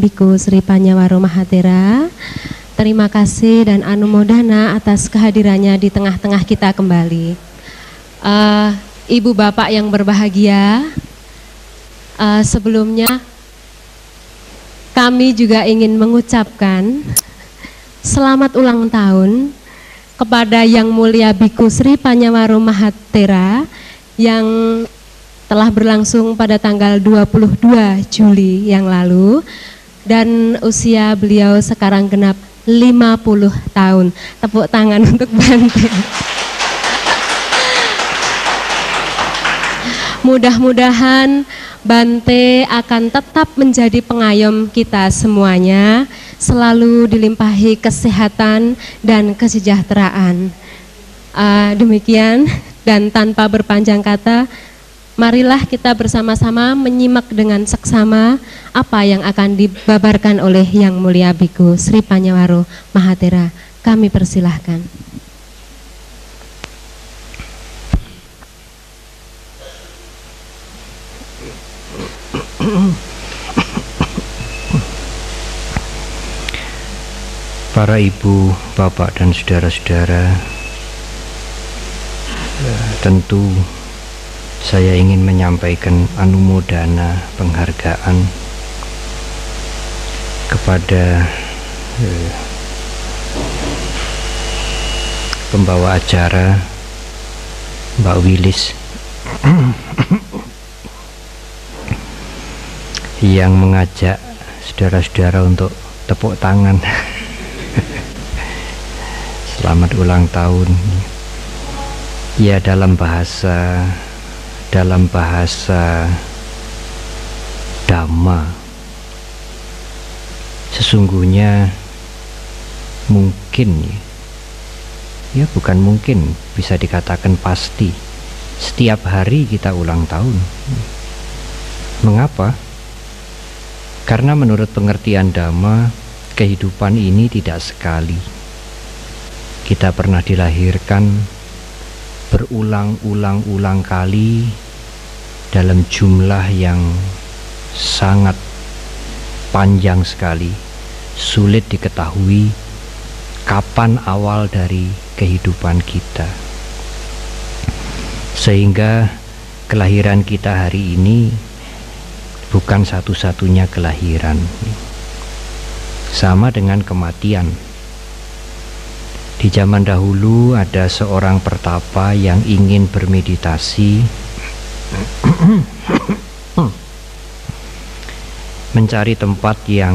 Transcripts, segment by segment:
Biku Sri Panyawaro Mahathera. Terima kasih dan anumodana atas kehadirannya di tengah-tengah kita kembali. Ibu bapak yang berbahagia, sebelumnya kami juga ingin mengucapkan selamat ulang tahun kepada Yang Mulia Biku Sri Panyawaro Mahathera yang telah berlangsung pada tanggal 22 Juli yang lalu, dan usia beliau sekarang genap 50 tahun. Tepuk tangan untuk Bante. Mudah-mudahan Bante akan tetap menjadi pengayom kita semuanya, selalu dilimpahi kesehatan dan kesejahteraan. Demikian, dan tanpa berpanjang kata, marilah kita bersama-sama menyimak dengan seksama apa yang akan dibabarkan oleh Yang Mulia Biku Sri Panyawaro Mahathera. Kami persilahkan. Para ibu, bapak dan saudara-saudara, tentu saya ingin menyampaikan anumodana penghargaan kepada pembawa acara Mbak Wilis yang mengajak saudara-saudara untuk tepuk tangan. Selamat ulang tahun. Ya, dalam bahasa Dhamma, sesungguhnya mungkin, ya bukan mungkin, bisa dikatakan pasti, setiap hari kita ulang tahun. Mengapa? Karena menurut pengertian Dhamma, kehidupan ini tidak sekali. Kita pernah dilahirkan berulang-ulang kali dalam jumlah yang sangat panjang sekali. Sulit diketahui kapan awal dari kehidupan kita, sehingga kelahiran kita hari ini bukan satu-satunya kelahiran. Sama dengan kematian. Di zaman dahulu ada seorang pertapa yang ingin bermeditasi, mencari tempat yang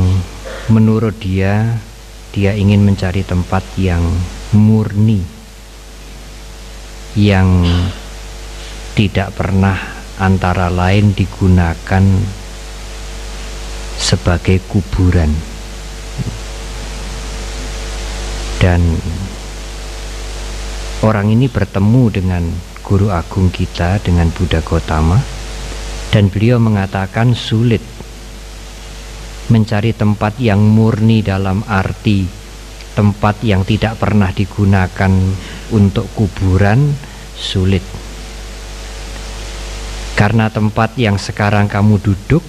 menurut dia ingin mencari tempat yang murni, yang tidak pernah antara lain digunakan sebagai kuburan. Dan orang ini bertemu dengan guru agung kita, dengan Buddha Gautama, dan beliau mengatakan sulit mencari tempat yang murni dalam arti tempat yang tidak pernah digunakan untuk kuburan, sulit. Karena tempat yang sekarang kamu duduk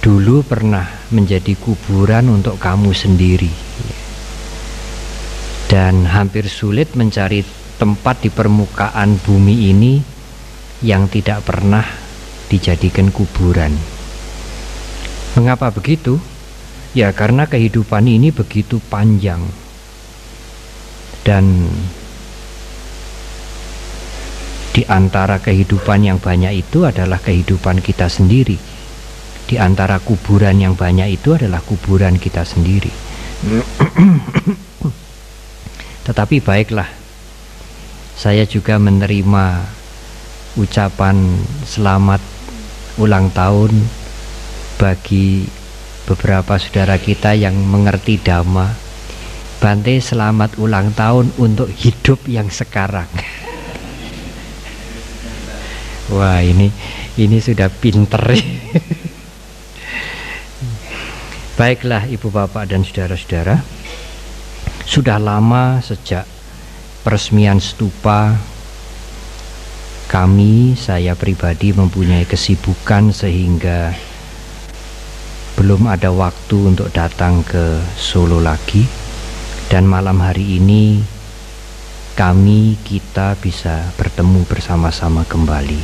dulu pernah menjadi kuburan untuk kamu sendiri. Dan hampir sulit mencari tempat di permukaan bumi ini yang tidak pernah dijadikan kuburan. Mengapa begitu? Ya karena kehidupan ini begitu panjang. Dan di antara kehidupan yang banyak itu adalah kehidupan kita sendiri. Di antara kuburan yang banyak itu adalah kuburan kita sendiri. Tetapi baiklah, saya juga menerima ucapan selamat ulang tahun bagi beberapa saudara kita yang mengerti Dhamma. Bante, selamat ulang tahun untuk hidup yang sekarang. Wah, ini sudah pinter. Baiklah ibu bapak dan saudara-saudara, sudah lama sejak peresmian stupa saya pribadi mempunyai kesibukan sehingga belum ada waktu untuk datang ke Solo lagi, dan malam hari ini kita bisa bertemu bersama-sama kembali.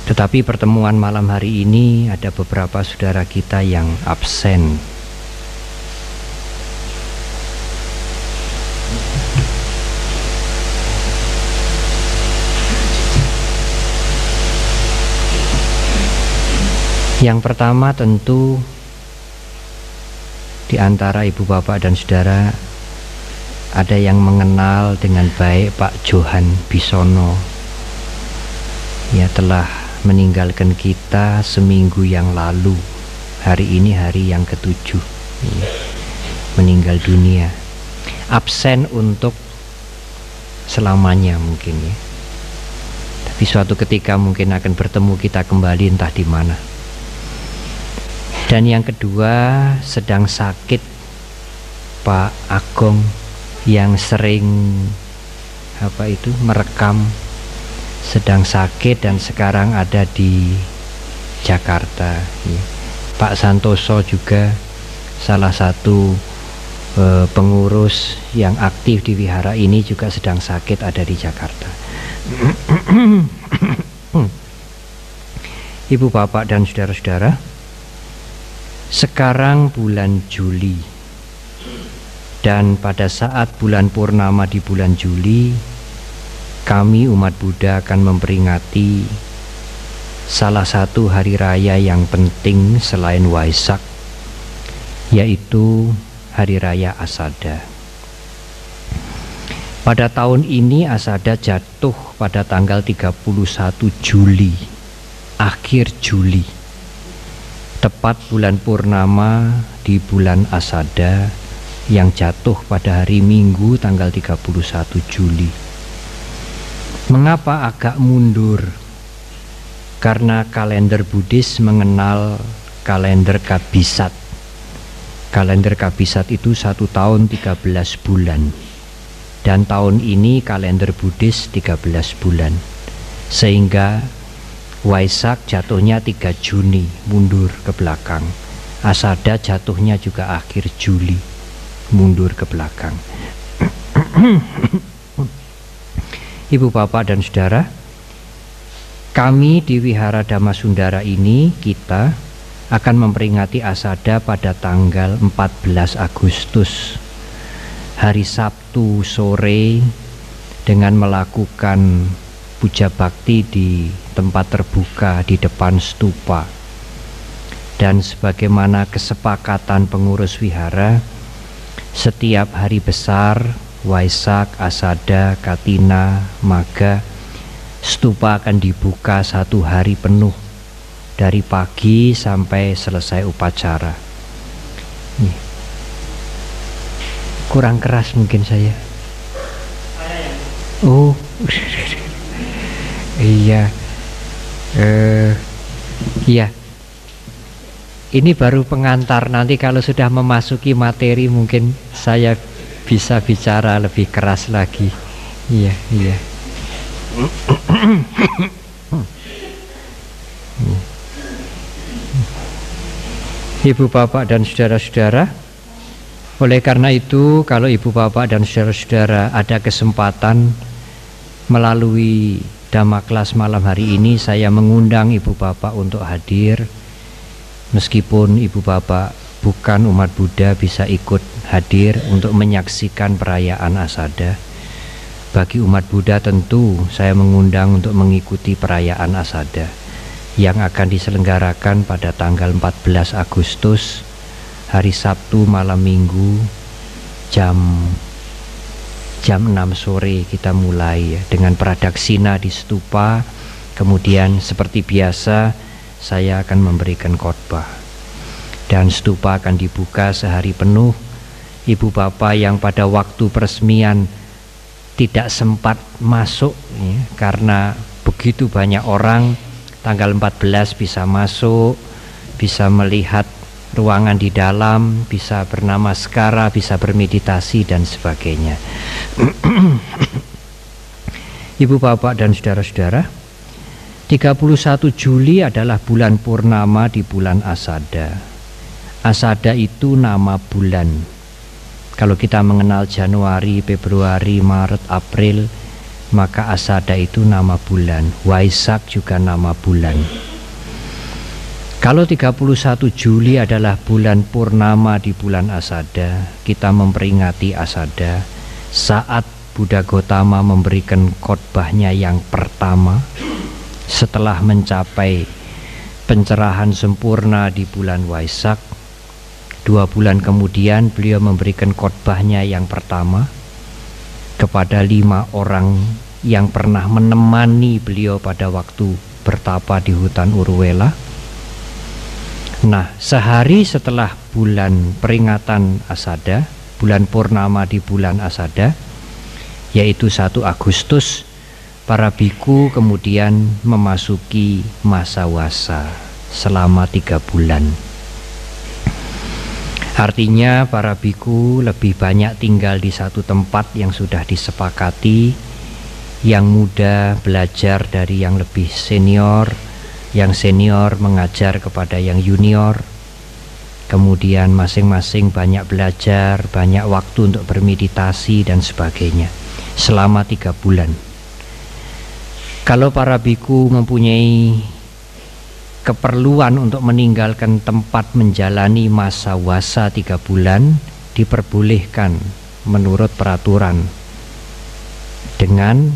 Tetapi pertemuan malam hari ini ada beberapa saudara kita yang absen. Yang pertama tentu di antara ibu bapak dan saudara ada yang mengenal dengan baik Pak Johan Bisono. Ya, telah meninggalkan kita seminggu yang lalu. Hari ini hari yang ke-7, ya, meninggal dunia. Absen untuk selamanya mungkin, ya. Tapi suatu ketika mungkin akan bertemu kita kembali, entah di mana. Dan yang kedua, sedang sakit Pak Agong yang sering merekam, sedang sakit dan sekarang ada di Jakarta, ya. Pak Santoso juga salah satu pengurus yang aktif di wihara ini juga sedang sakit, ada di Jakarta. Ibu bapak dan saudara-saudara, sekarang bulan Juli, dan pada saat bulan purnama di bulan Juli, kami umat Buddha akan memperingati salah satu hari raya yang penting selain Waisak, yaitu Hari Raya Asada. Pada tahun ini Asada jatuh pada tanggal 31 Juli, akhir Juli. Tepat bulan purnama di bulan Asada yang jatuh pada hari Minggu tanggal 31 Juli. Mengapa agak mundur? Karena kalender Buddhis mengenal kalender Kabisat. Kalender Kabisat itu 1 tahun 13 bulan. Dan tahun ini kalender Buddhis 13 bulan. Sehingga Waisak jatuhnya 3 Juni, mundur ke belakang. Asada jatuhnya juga akhir Juli, mundur ke belakang. Ibu bapak dan saudara, kami di Wihara Dhammasundara ini, kita akan memperingati Asada pada tanggal 14 Agustus, hari Sabtu sore, dengan melakukan puja bakti di tempat terbuka di depan stupa. Dan sebagaimana kesepakatan pengurus wihara, setiap hari besar, Waisak, Asada, Katina, Maga, stupa akan dibuka 1 hari penuh, dari pagi sampai selesai upacara. Nih. Kurang keras mungkin saya. Oh. Iya, iya. Ini baru pengantar. Nanti kalau sudah memasuki materi mungkin saya bisa bicara lebih keras lagi. Iya, iya. Ibu bapak dan saudara-saudara, oleh karena itu, kalau ibu bapak dan saudara-saudara ada kesempatan melalui Dhamma kelas malam hari ini, saya mengundang ibu bapak untuk hadir. Meskipun ibu bapak bukan umat Buddha, bisa ikut hadir untuk menyaksikan perayaan Asada. Bagi umat Buddha tentu saya mengundang untuk mengikuti perayaan Asada yang akan diselenggarakan pada tanggal 14 Agustus, hari Sabtu malam Minggu, jam 6 sore kita mulai, ya, dengan pradaksina di stupa. Kemudian seperti biasa saya akan memberikan khotbah dan stupa akan dibuka sehari penuh. Ibu bapak yang pada waktu peresmian tidak sempat masuk, ya, karena begitu banyak orang, tanggal 14 bisa masuk, bisa melihat ruangan di dalam, bisa bernamaskara, bisa bermeditasi dan sebagainya. Ibu bapak dan saudara-saudara, 31 Juli adalah bulan purnama di bulan Asada. Asada itu nama bulan. Kalau kita mengenal Januari, Februari, Maret, April, maka Asada itu nama bulan. Waisak juga nama bulan. Kalau 31 Juli adalah bulan purnama di bulan Asada, kita memperingati Asada saat Buddha Gautama memberikan khotbahnya yang pertama setelah mencapai pencerahan sempurna di bulan Waisak. 2 bulan kemudian beliau memberikan khotbahnya yang pertama kepada 5 orang yang pernah menemani beliau pada waktu bertapa di hutan Urwela. Nah, sehari setelah bulan peringatan Asada, bulan purnama di bulan Asada, yaitu 1 Agustus, para biku kemudian memasuki masa wasa selama 3 bulan. Artinya para biku lebih banyak tinggal di satu tempat yang sudah disepakati. Yang muda belajar dari yang lebih senior, yang senior mengajar kepada yang junior. Kemudian masing-masing banyak belajar, banyak waktu untuk bermeditasi dan sebagainya selama 3 bulan. Kalau para biku mempunyai keperluan untuk meninggalkan tempat menjalani masa wasa 3 bulan, diperbolehkan menurut peraturan dengan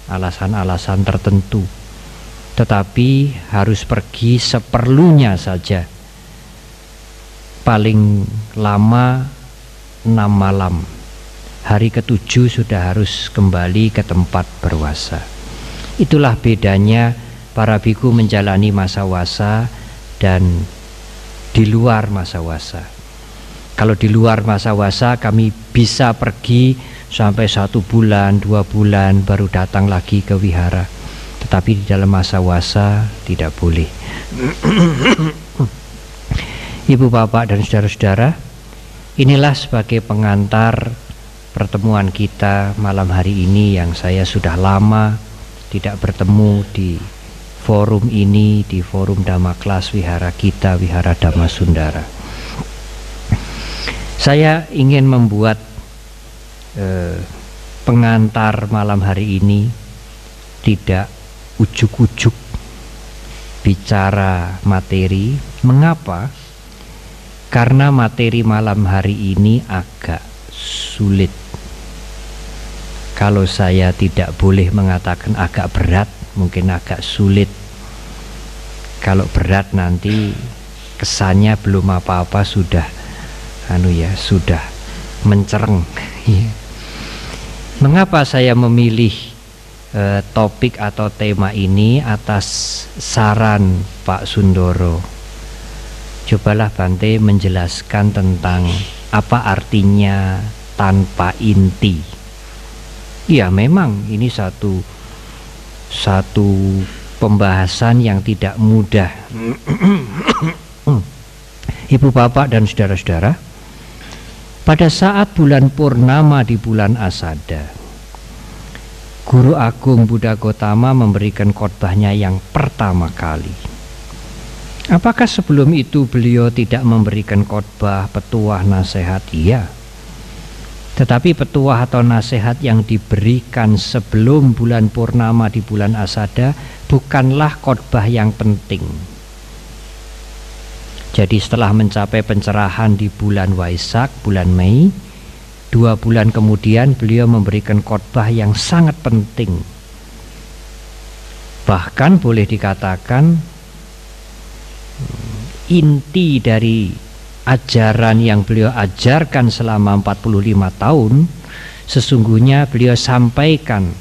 alasan-alasan tertentu, tetapi harus pergi seperlunya saja, paling lama 6 malam. Hari ke-7 sudah harus kembali ke tempat berwasa. Itulah bedanya para biku menjalani masa wasa dan di luar masa wasa. Kalau di luar masa wasa kami bisa pergi sampai 1 bulan, 2 bulan baru datang lagi ke wihara. Tetapi di dalam masa wasa tidak boleh. Ibu, bapak dan saudara-saudara, inilah sebagai pengantar pertemuan kita malam hari ini yang saya sudah lama tidak bertemu di forum ini, di forum Dhamma Kelas Wihara kita, Wihara Dhamma Sundara. Saya ingin membuat pengantar malam hari ini tidak ujuk-ujuk bicara materi. Mengapa? Karena materi malam hari ini agak sulit. Kalau saya tidak boleh mengatakan agak berat, mungkin agak sulit. Kalau berat nanti kesannya belum apa-apa sudah sudah mencereng. Mengapa saya memilih topik atau tema ini atas saran Pak Sundoro? Cobalah Bante menjelaskan tentang apa artinya tanpa inti. Ya, memang ini satu pembahasan yang tidak mudah. Ibu, bapak dan saudara-saudara, pada saat bulan purnama di bulan Asada, Guru Agung Buddha Gautama memberikan khotbahnya yang pertama kali. Apakah sebelum itu beliau tidak memberikan khotbah, petuah, nasihat? Iya. Tetapi petuah atau nasihat yang diberikan sebelum bulan purnama di bulan Asada bukanlah khotbah yang penting. Jadi setelah mencapai pencerahan di bulan Waisak, bulan Mei, 2 bulan kemudian beliau memberikan khotbah yang sangat penting. Bahkan boleh dikatakan inti dari ajaran yang beliau ajarkan selama 45 tahun sesungguhnya beliau sampaikan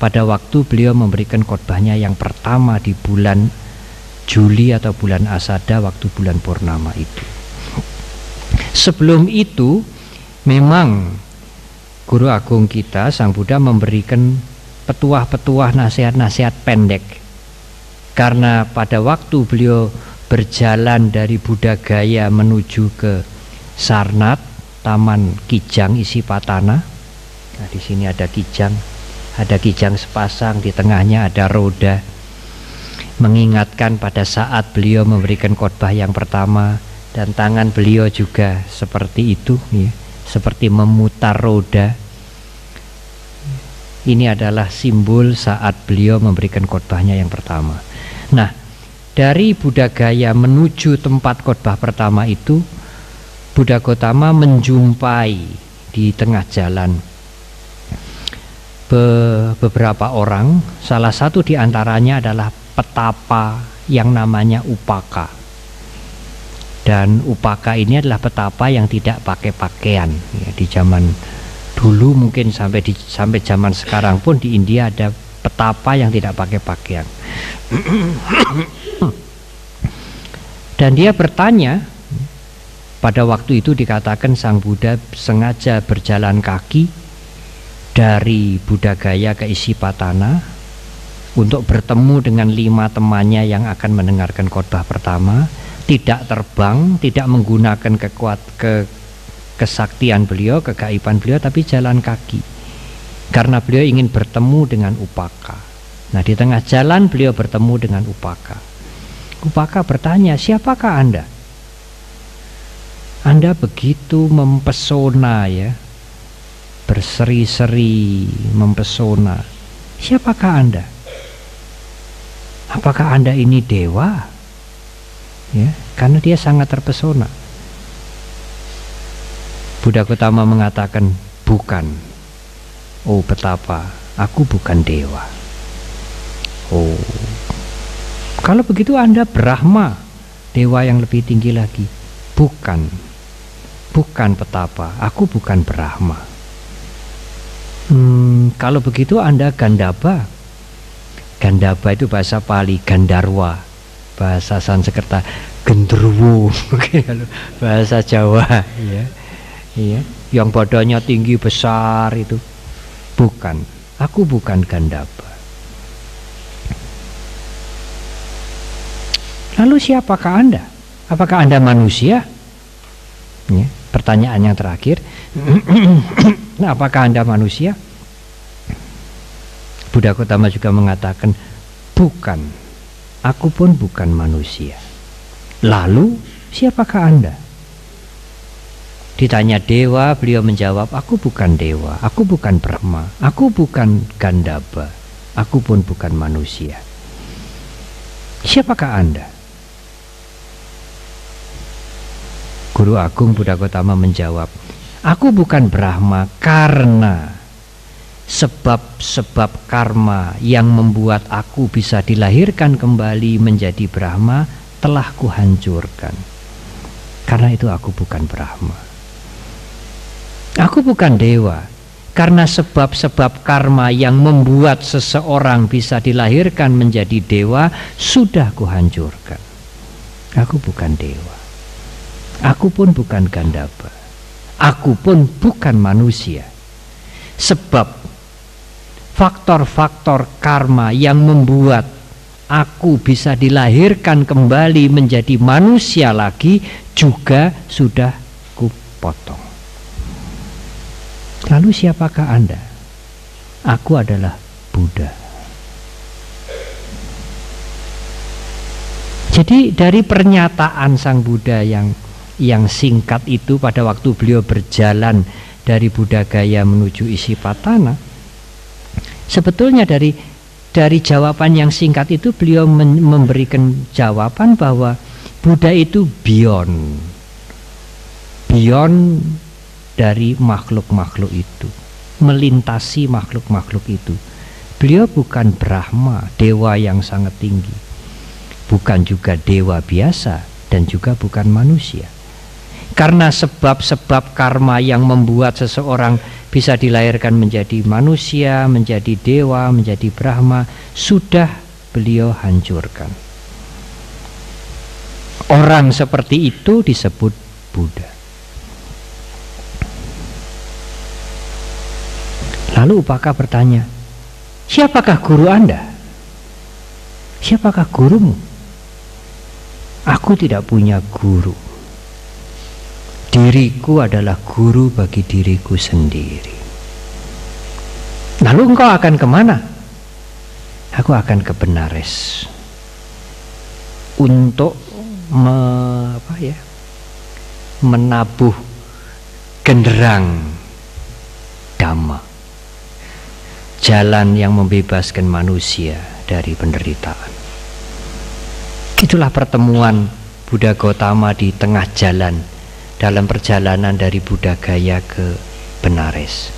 pada waktu beliau memberikan khotbahnya yang pertama di bulan Juli atau bulan Asada, waktu bulan purnama itu. Sebelum itu memang Guru Agung kita Sang Buddha memberikan petuah-petuah, nasihat-nasihat pendek, karena pada waktu beliau berjalan dari Buddha Gaya menuju ke Sarnath, Taman Kijang Isipatana. Nah, di sini ada kijang sepasang, di tengahnya ada roda. mengingatkan pada saat beliau memberikan khotbah yang pertama, dan tangan beliau juga seperti itu, ya, seperti memutar roda. Ini adalah simbol saat beliau memberikan khotbahnya yang pertama. Nah, dari Buddha Gaya menuju tempat khotbah pertama itu, Buddha Gautama menjumpai di tengah jalan beberapa orang. Salah satu di antaranya adalah petapa yang namanya Upaka. Dan Upaka ini adalah petapa yang tidak pakai pakaian, ya, di zaman dulu mungkin sampai zaman sekarang pun di India ada petapa yang tidak pakai pakaian. Dan dia bertanya, pada waktu itu dikatakan Sang Buddha sengaja berjalan kaki dari Buddha Gaya ke Isipatana untuk bertemu dengan 5 temannya yang akan mendengarkan khotbah pertama. Tidak terbang, tidak menggunakan kesaktian beliau, kegaiban beliau, tapi jalan kaki, karena beliau ingin bertemu dengan Upaka. Nah, di tengah jalan beliau bertemu dengan Upaka. Upaka bertanya, siapakah Anda? Anda begitu mempesona, ya, berseri-seri, mempesona. Siapakah Anda? Apakah Anda ini dewa? Ya, karena dia sangat terpesona. Buddha Gautama mengatakan, bukan. Oh petapa, aku bukan dewa. Oh, kalau begitu Anda Brahma, dewa yang lebih tinggi lagi. Bukan, bukan petapa, aku bukan Brahma. Kalau begitu Anda Gandhaba. Gandhaba itu bahasa Pali, Gandarwa. Bahasa Sanskerta Gendruwo. Kalau bahasa Jawa, ya, ya, yang badannya tinggi besar itu. Bukan, aku bukan Gandhaba. Lalu siapakah Anda? Apakah Anda manusia? Ya, pertanyaan yang terakhir. Nah, apakah Anda manusia? Buddha Gautama juga mengatakan, bukan, aku pun bukan manusia. Lalu siapakah Anda? Ditanya dewa, beliau menjawab, aku bukan dewa, aku bukan Brahma, aku bukan Gandhaba, aku pun bukan manusia. Siapakah Anda? Guru Agung Buddha Gautama menjawab, aku bukan Brahma karena sebab-sebab karma yang membuat aku bisa dilahirkan kembali menjadi Brahma telah kuhancurkan. Karena itu aku bukan Brahma. Aku bukan dewa karena sebab-sebab karma yang membuat seseorang bisa dilahirkan menjadi dewa sudah kuhancurkan. Aku bukan dewa. Aku pun bukan Gandhaba. Aku pun bukan manusia. Sebab faktor-faktor karma yang membuat aku bisa dilahirkan kembali menjadi manusia lagi juga sudah kupotong. Lalu siapakah Anda? Aku adalah Buddha. Jadi dari pernyataan Sang Buddha yang singkat itu pada waktu beliau berjalan dari Buddha Gaya menuju Isipatana, sebetulnya dari jawaban yang singkat itu beliau memberikan jawaban bahwa Buddha itu beyond dari makhluk-makhluk itu, melintasi makhluk-makhluk itu. Beliau bukan Brahma, dewa yang sangat tinggi, bukan juga dewa biasa, dan juga bukan manusia. Karena sebab-sebab karma yang membuat seseorang bisa dilahirkan menjadi manusia, menjadi dewa, menjadi Brahma, sudah beliau hancurkan. Orang seperti itu disebut Buddha. Lalu Upaka bertanya, siapakah guru Anda? Siapakah gurumu? Aku tidak punya guru. Diriku adalah guru bagi diriku sendiri. Lalu engkau akan kemana? Aku akan ke Benares. untuk menabuh genderang Dhamma, jalan yang membebaskan manusia dari penderitaan. Itulah pertemuan Buddha Gautama di tengah jalan dalam perjalanan dari Buddha Gaya ke Benares.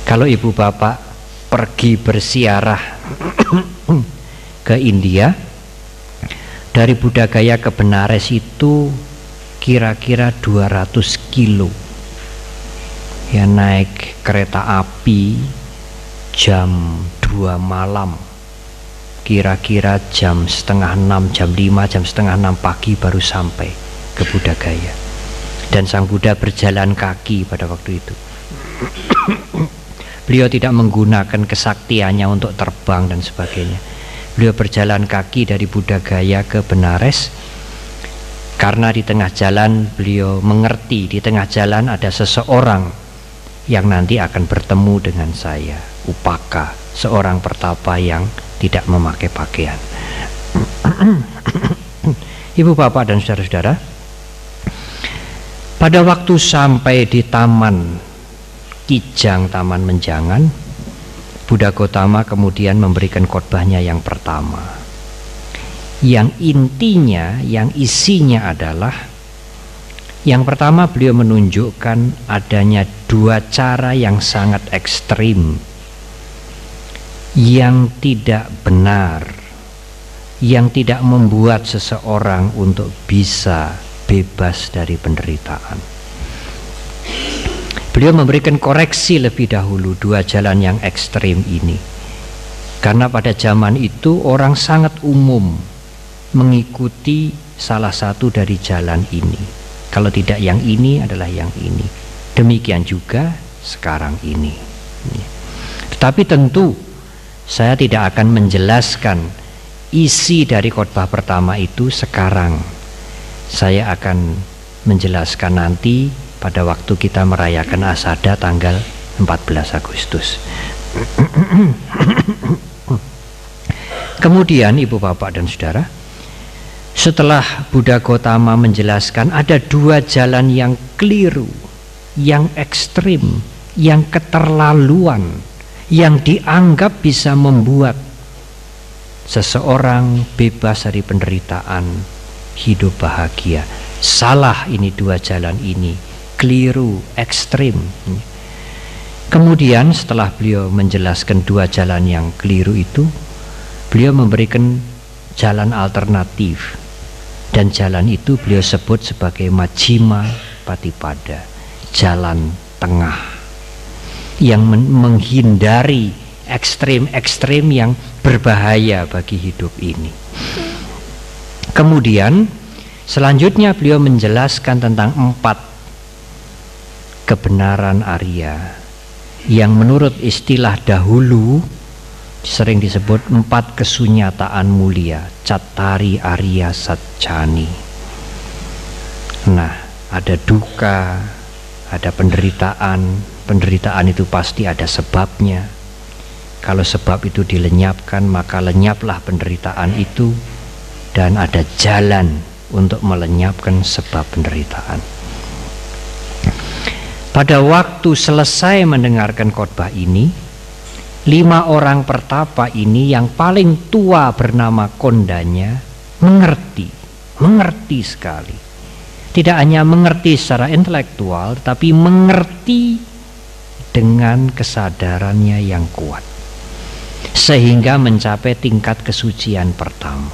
Kalau ibu bapak pergi bersiarah ke India, dari Buddha Gaya ke Benares itu kira-kira 200 kilo. Ya, naik kereta api jam 2 malam, kira-kira jam setengah 6, jam 5, jam setengah 6 pagi baru sampai ke Buddha Gaya. Dan Sang Buddha berjalan kaki pada waktu itu. Beliau tidak menggunakan kesaktiannya untuk terbang dan sebagainya. Beliau berjalan kaki dari Buddha Gaya ke Benares, karena di tengah jalan beliau mengerti di tengah jalan ada seseorang yang nanti akan bertemu dengan saya, Upaka, seorang pertapa yang tidak memakai pakaian. Ibu bapak dan saudara-saudara, pada waktu sampai di Taman Kijang, Taman Menjangan, Buddha Gautama kemudian memberikan khotbahnya yang pertama, yang intinya, yang isinya adalah, yang pertama beliau menunjukkan adanya dua cara yang sangat ekstrim, yang tidak benar, yang tidak membuat seseorang untuk bisa bebas dari penderitaan. Beliau memberikan koreksi lebih dahulu dua jalan yang ekstrim ini, karena pada zaman itu orang sangat umum mengikuti salah satu dari jalan ini. Kalau tidak yang ini adalah yang ini. Demikian juga sekarang ini. Tetapi tentu saya tidak akan menjelaskan isi dari khotbah pertama itu sekarang. Saya akan menjelaskan nanti pada waktu kita merayakan Asada tanggal 14 Agustus. Kemudian ibu bapak dan saudara, setelah Buddha Gautama menjelaskan ada dua jalan yang keliru, yang ekstrim, yang keterlaluan, yang dianggap bisa membuat seseorang bebas dari penderitaan, hidup bahagia. Salah ini dua jalan ini, keliru, ekstrim. Kemudian setelah beliau menjelaskan dua jalan yang keliru itu, beliau memberikan jalan alternatif, dan jalan itu beliau sebut sebagai Majjhima Patipada, jalan tengah, yang menghindari ekstrim-ekstrim yang berbahaya bagi hidup ini. Kemudian selanjutnya beliau menjelaskan tentang 4 kebenaran Arya, yang menurut istilah dahulu sering disebut 4 kesunyataan mulia, Cattari Arya Satchani. Nah, ada duka, ada penderitaan. Penderitaan itu pasti ada sebabnya. Kalau sebab itu dilenyapkan, maka lenyaplah penderitaan itu, dan ada jalan untuk melenyapkan sebab penderitaan. Pada waktu selesai mendengarkan khotbah ini, 5 orang pertapa ini yang paling tua bernama Kondanya mengerti sekali. Tidak hanya mengerti secara intelektual, tapi mengerti dengan kesadarannya yang kuat, sehingga mencapai tingkat kesucian pertama.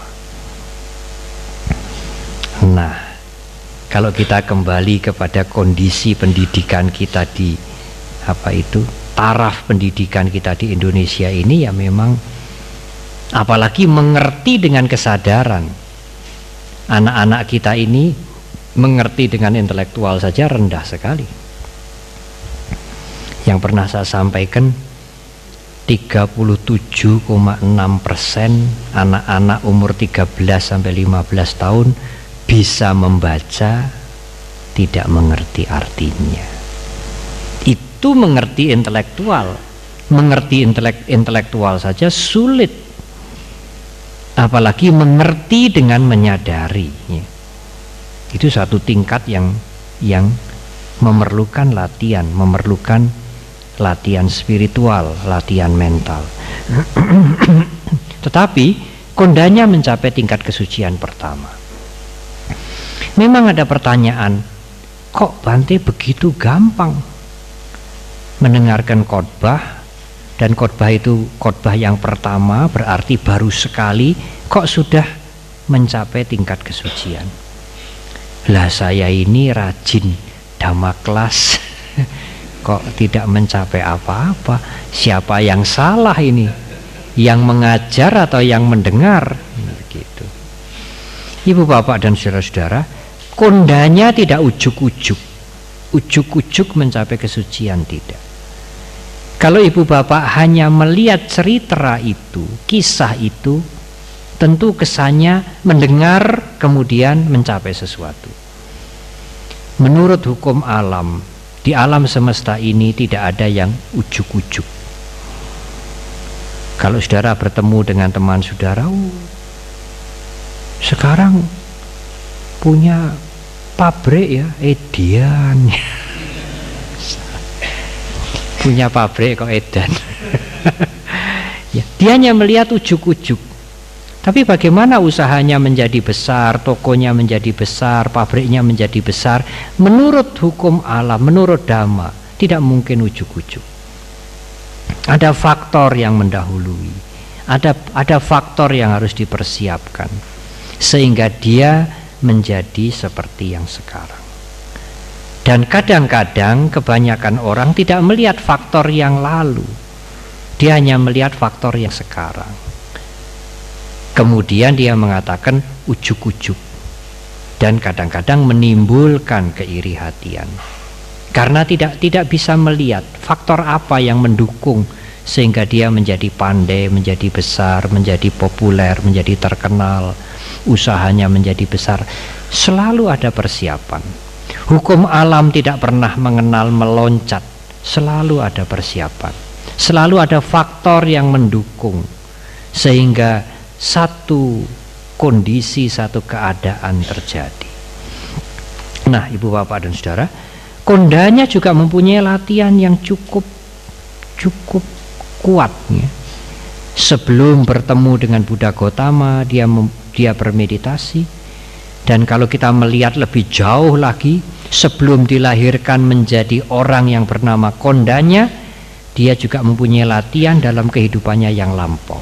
Nah, kalau kita kembali kepada kondisi pendidikan kita di taraf pendidikan kita di Indonesia ini, ya memang apalagi mengerti dengan kesadaran. Anak-anak kita ini mengerti dengan intelektual saja rendah sekali. Yang pernah saya sampaikan, 37,6% anak-anak umur 13 sampai 15 tahun bisa membaca, tidak mengerti artinya. Itu mengerti intelektual. Mengerti intelektual saja sulit. apalagi mengerti dengan menyadari, ya. Itu satu tingkat yang memerlukan latihan spiritual, latihan mental. Tetapi kondanya mencapai tingkat kesucian pertama. Memang ada pertanyaan, kok Bante begitu gampang mendengarkan khotbah, dan khotbah itu khotbah yang pertama, berarti baru sekali, kok sudah mencapai tingkat kesucian? Lah saya ini rajin dhamma kelas kok tidak mencapai apa-apa. Siapa yang salah ini? Yang mengajar atau yang mendengar? Begitu. Ibu bapak dan saudara-saudara, kondanya tidak ujuk-ujuk mencapai kesucian, tidak. Kalau ibu bapak hanya melihat cerita itu, kisah itu, tentu kesannya mendengar kemudian mencapai sesuatu. Menurut hukum alam, di alam semesta ini tidak ada yang ujuk-ujuk. Kalau saudara bertemu dengan teman saudara, sekarang punya pabrik ya, Edian. Punya pabrik kok edan. Ya, dia hanya melihat ujuk-ujuk. Tapi bagaimana usahanya menjadi besar, tokonya menjadi besar, pabriknya menjadi besar? Menurut hukum alam, menurut dhamma, tidak mungkin ujuk-ujuk. Ada faktor yang mendahului, ada faktor yang harus dipersiapkan sehingga dia menjadi seperti yang sekarang. Dan kadang-kadang kebanyakan orang tidak melihat faktor yang lalu, dia hanya melihat faktor yang sekarang. Kemudian dia mengatakan ujuk-ujuk, dan kadang-kadang menimbulkan keiri hatian karena tidak bisa melihat faktor apa yang mendukung sehingga dia menjadi pandai, menjadi besar, menjadi populer, menjadi terkenal, usahanya menjadi besar. Selalu ada persiapan. Hukum alam tidak pernah mengenal meloncat, selalu ada persiapan, selalu ada faktor yang mendukung sehingga satu kondisi, satu keadaan terjadi. Nah, ibu bapak dan saudara, kondanya juga mempunyai latihan yang cukup kuat, ya. Sebelum bertemu dengan Buddha Gautama, dia bermeditasi. Dan kalau kita melihat lebih jauh lagi, sebelum dilahirkan menjadi orang yang bernama kondanya, dia juga mempunyai latihan dalam kehidupannya yang lampau.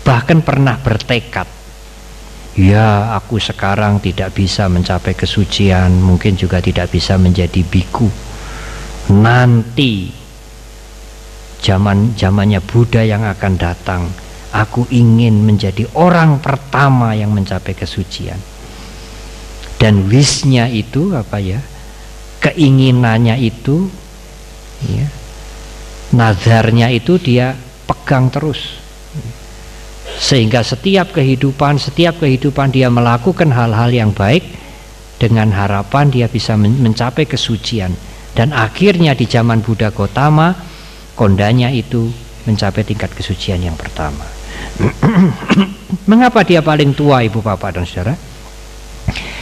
Bahkan pernah bertekad, ya aku sekarang tidak bisa mencapai kesucian, mungkin juga tidak bisa menjadi biku. Nanti zamannya Buddha yang akan datang, aku ingin menjadi orang pertama yang mencapai kesucian. Dan wishnya itu apa ya, keinginannya itu, ya, nazarnya itu dia pegang terus, sehingga setiap kehidupan dia melakukan hal-hal yang baik dengan harapan dia bisa mencapai kesucian. Dan akhirnya di zaman Buddha Gautama, kondanya itu mencapai tingkat kesucian yang pertama. Mengapa dia paling tua, ibu bapak dan saudara?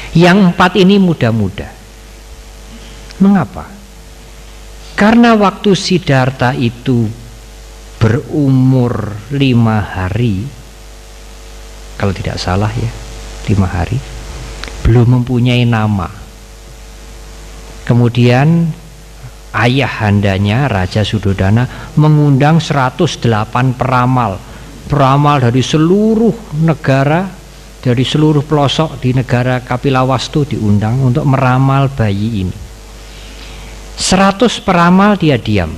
Yang empat ini muda-muda. Mengapa? Karena waktu Siddhartha itu berumur 5 hari, kalau tidak salah ya, 5 hari, belum mempunyai nama. Kemudian ayahandanya Raja Suddhodana mengundang 108 peramal dari seluruh negara, dari seluruh pelosok di negara Kapilawastu diundang untuk meramal bayi ini. 100 peramal dia diam.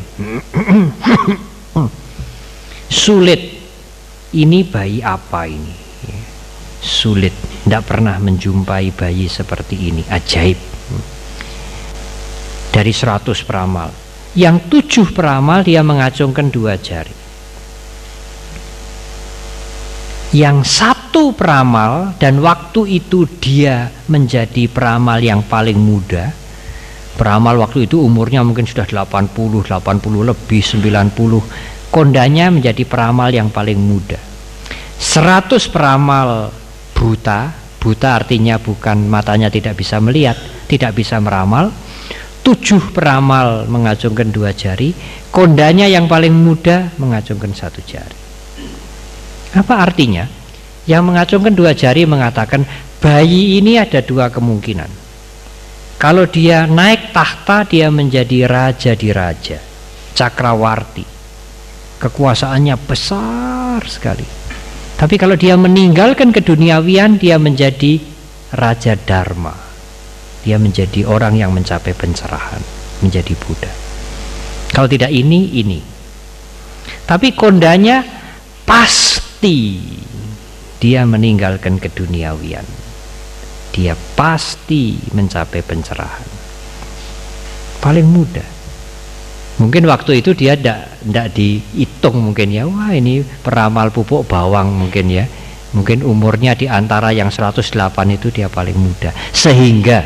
Sulit, ini bayi apa ini? Sulit, tidak pernah menjumpai bayi seperti ini, ajaib. Dari 100 peramal, yang 7 peramal dia mengacungkan 2 jari. Yang 1 peramal, dan waktu itu dia menjadi peramal yang paling muda. Peramal waktu itu umurnya mungkin sudah 80 lebih, 90. Kondanya menjadi peramal yang paling muda. 100 peramal buta, buta artinya bukan matanya tidak bisa melihat, tidak bisa meramal. 7 peramal mengacungkan 2 jari, kondanya yang paling muda mengacungkan 1 jari. Apa artinya? Yang mengacungkan 2 jari mengatakan bayi ini ada 2 kemungkinan. Kalau dia naik tahta, dia menjadi raja di raja, Cakrawarti, kekuasaannya besar sekali. Tapi kalau dia meninggalkan keduniawian, dia menjadi raja Dharma, dia menjadi orang yang mencapai pencerahan, menjadi Buddha. Kalau tidak ini. Tapi kondanya pasti dia meninggalkan keduniawian, dia pasti mencapai pencerahan. Paling mudah. Mungkin waktu itu dia tidak dihitung mungkin ya, wah ini peramal pupuk bawang mungkin ya, mungkin umurnya di antara yang 108 itu dia paling muda. Sehingga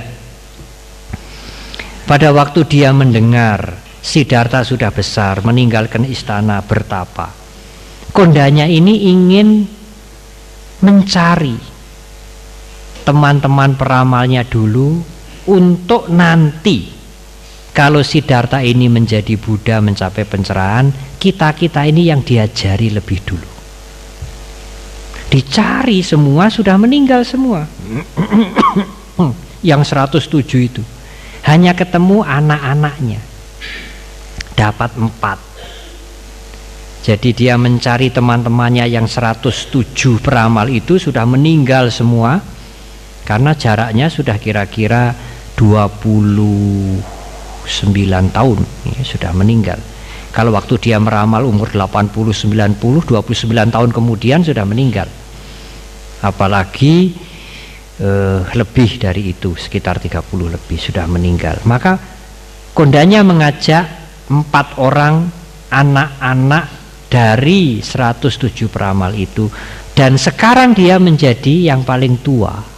pada waktu dia mendengar Siddhartha sudah besar, meninggalkan istana bertapa, kondanya ini ingin mencari teman-teman peramalnya dulu untuk nanti kalau Siddhartha ini menjadi Buddha, mencapai pencerahan, kita-kita ini yang diajari lebih dulu. Dicari semua, sudah meninggal semua. Yang 107 itu hanya ketemu anak-anaknya, dapat 4. Jadi dia mencari teman-temannya yang 107 peramal itu sudah meninggal semua, karena jaraknya sudah kira-kira 29 tahun ya, sudah meninggal. Kalau waktu dia meramal umur 80-90, 29 tahun kemudian sudah meninggal. Apalagi lebih dari itu, sekitar 30 lebih sudah meninggal. Maka kondanya mengajak 4 orang anak-anak dari 107 peramal itu, dan sekarang dia menjadi yang paling tua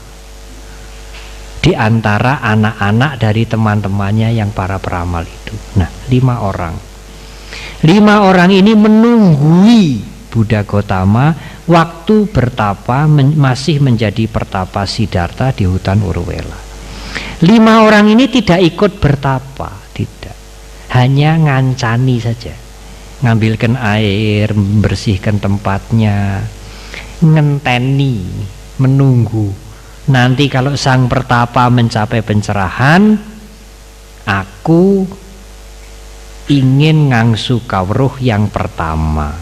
di antara anak-anak dari teman-temannya yang para peramal itu. Nah, 5 orang. 5 orang ini menunggui Buddha Gotama waktu bertapa, masih menjadi pertapa Siddhartha di hutan Uruvela. 5 orang ini tidak ikut bertapa, tidak. Hanya ngancani saja. Ngambilkan air, membersihkan tempatnya, ngenteni, menunggu. Nanti kalau sang pertapa mencapai pencerahan, aku ingin ngangsu kawruh yang pertama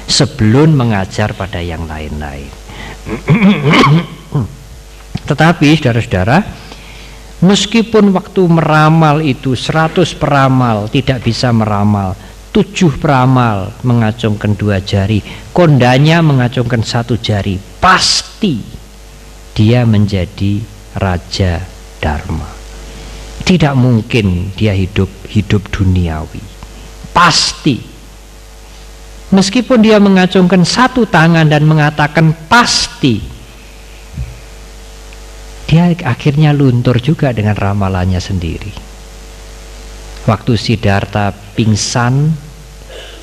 sebelum mengajar pada yang lain-lain. Tetapi saudara-saudara, meskipun waktu meramal itu 100 peramal tidak bisa meramal, 7 peramal mengacungkan 2 jari, kondanya mengacungkan 1 jari, pasti dia menjadi raja Dharma. Tidak mungkin dia hidup duniawi. Pasti. Meskipun dia mengacungkan 1 tangan dan mengatakan pasti, dia akhirnya luntur juga dengan ramalannya sendiri. Waktu Siddhartha pingsan,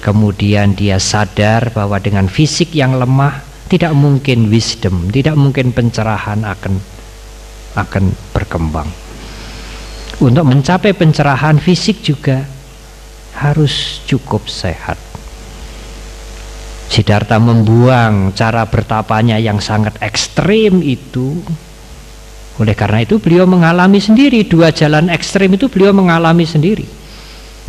kemudian dia sadar bahwa dengan fisik yang lemah tidak mungkin wisdom, tidak mungkin pencerahan akan berkembang. Untuk mencapai pencerahan fisik juga harus cukup sehat. Siddhartha membuang cara bertapanya yang sangat ekstrim itu. Oleh karena itu beliau mengalami sendiri 2 jalan ekstrim itu, beliau mengalami sendiri.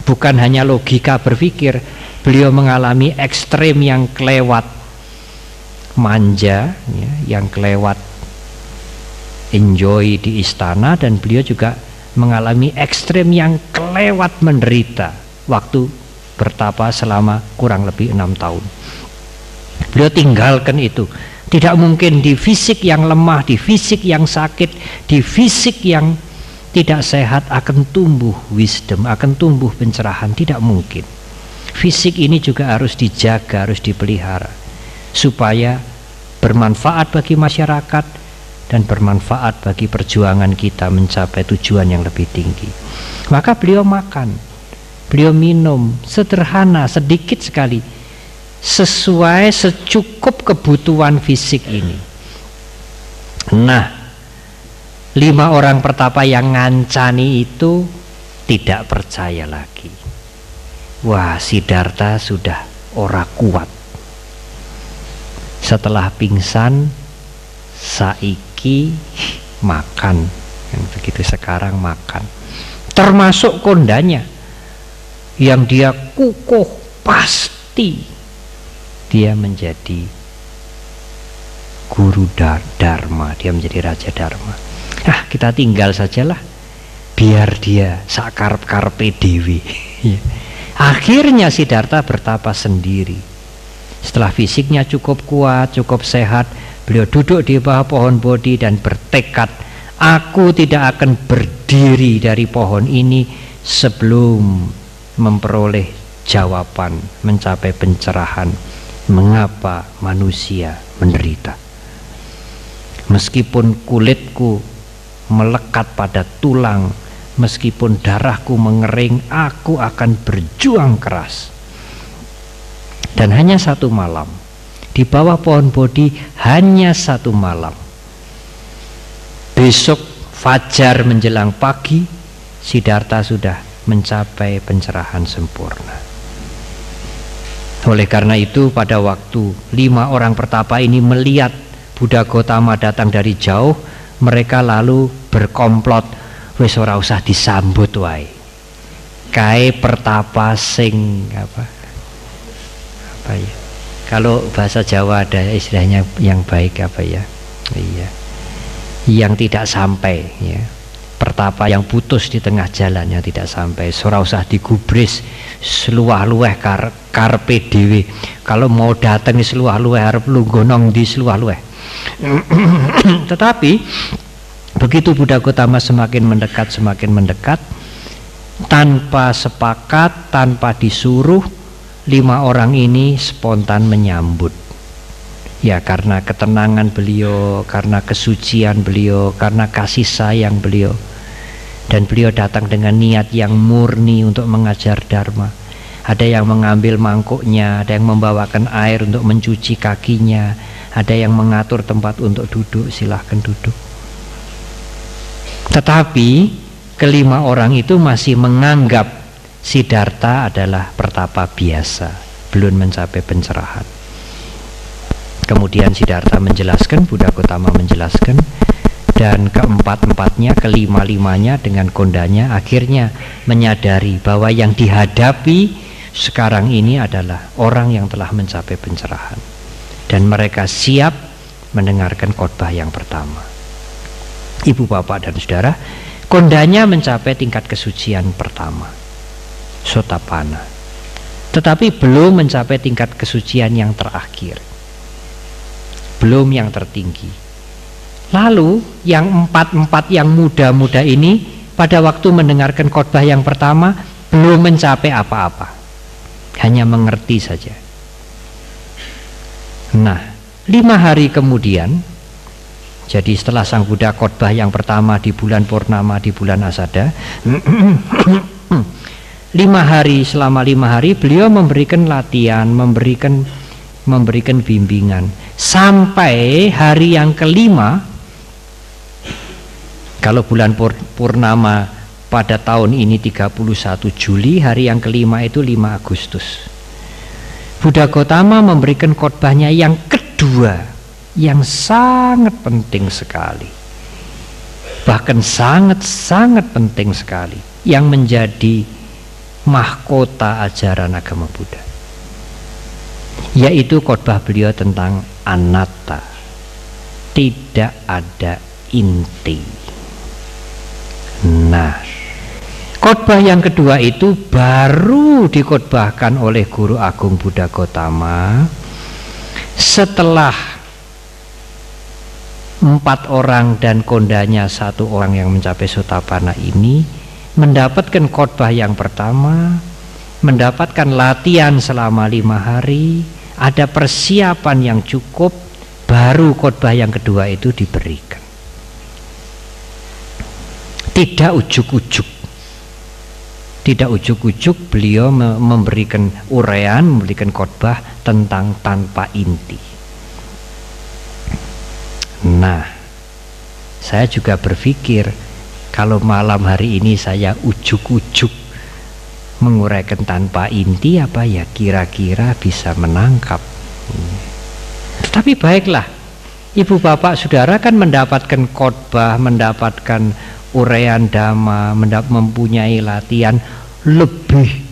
Bukan hanya logika berpikir, beliau mengalami ekstrim yang kelewat manja ya, yang kelewat enjoy di istana, dan beliau juga mengalami ekstrem yang kelewat menderita waktu bertapa selama kurang lebih 6 tahun. Beliau tinggalkan itu. Tidak mungkin di fisik yang lemah, di fisik yang sakit, di fisik yang tidak sehat akan tumbuh wisdom, akan tumbuh pencerahan. Tidak mungkin. Fisik ini juga harus dijaga, harus dipelihara, supaya bermanfaat bagi masyarakat dan bermanfaat bagi perjuangan kita mencapai tujuan yang lebih tinggi. Maka beliau makan, beliau minum sederhana, sedikit sekali, sesuai secukup kebutuhan fisik ini. Nah, 5 orang pertapa yang ngancani itu tidak percaya lagi. Wah, Siddhartha sudah ora kuat. Setelah pingsan, saiki makan, yang begitu sekarang makan. Termasuk kondanya yang dia kukuh, pasti dia menjadi guru Dharma, dia menjadi raja Dharma. Kita tinggal sajalah, biar dia sakarep-karepe dhewe. Akhirnya Siddhartha bertapa sendiri. Setelah fisiknya cukup kuat, cukup sehat, beliau duduk di bawah pohon Bodhi dan bertekad, aku tidak akan berdiri dari pohon ini sebelum memperoleh jawaban, mencapai pencerahan mengapa manusia menderita. Meskipun kulitku melekat pada tulang, meskipun darahku mengering, aku akan berjuang keras. Dan hanya satu malam, di bawah pohon Bodhi, hanya satu malam. Besok fajar menjelang pagi, Siddhartha sudah mencapai pencerahan sempurna. Oleh karena itu, pada waktu 5 orang pertapa ini melihat Buddha Gotama datang dari jauh, mereka lalu berkomplot, wis ora usah disambut wae. Kae pertapa sing apa ya? Kalau bahasa Jawa ada istilahnya yang baik apa ya? Iya. Yang tidak sampai ya. Pertapa yang putus di tengah jalan, yang tidak sampai. Ora usah digubris seluah-luweh karepe dhewe. Kalau mau datang di seluah-luweh arep lunggonong di seluah-luweh. Tetapi begitu Buddha Gotama semakin mendekat, tanpa sepakat, tanpa disuruh, 5 orang ini spontan menyambut. Ya, karena ketenangan beliau, karena kesucian beliau, karena kasih sayang beliau. Dan beliau datang dengan niat yang murni untuk mengajar Dharma. Ada yang mengambil mangkuknya, ada yang membawakan air untuk mencuci kakinya, ada yang mengatur tempat untuk duduk, silahkan duduk. Tetapi ke-5 orang itu masih menganggap Siddhartha adalah pertapa biasa, belum mencapai pencerahan. Kemudian Siddhartha menjelaskan, Buddha Gotama menjelaskan, dan keempat-empatnya, kelima-limanya dengan kondanya akhirnya menyadari bahwa yang dihadapi sekarang ini adalah orang yang telah mencapai pencerahan, dan mereka siap mendengarkan khotbah yang pertama. Ibu, bapak, dan saudara, kondanya mencapai tingkat kesucian pertama, Sotapanna, tetapi belum mencapai tingkat kesucian yang terakhir, belum yang tertinggi. Lalu yang 4 yang muda-muda ini pada waktu mendengarkan khotbah yang pertama belum mencapai apa-apa, hanya mengerti saja. Nah, 5 hari kemudian, jadi setelah Sang Buddha khotbah yang pertama di bulan Purnama, di bulan Asada, 5 hari, selama 5 hari beliau memberikan latihan, memberikan bimbingan, sampai hari yang ke-5. Kalau bulan Purnama pada tahun ini 31 Juli, hari yang ke-5 itu 5 Agustus. Buddha Gotama memberikan khotbahnya yang kedua, yang sangat penting sekali, bahkan sangat penting sekali, yang menjadi mahkota ajaran agama Buddha, yaitu khotbah beliau tentang anatta, tidak ada inti. Nah, khotbah yang kedua itu baru dikhotbahkan oleh Guru Agung Buddha Gotama setelah 4 orang dan kondanya 1 orang yang mencapai Sotapanna ini mendapatkan khotbah yang pertama, mendapatkan latihan selama 5 hari, ada persiapan yang cukup, baru khotbah yang kedua itu diberikan. Tidak ujuk-ujuk, Tidak ujuk-ujuk beliau memberikan uraian, memberikan khotbah tentang tanpa inti. Nah, saya juga berpikir kalau malam hari ini saya ujuk-ujuk menguraikan tanpa inti, apa ya kira-kira bisa menangkap. Tetapi baiklah, ibu bapak saudara kan mendapatkan khotbah, mendapatkan uraian dhamma, mempunyai latihan lebih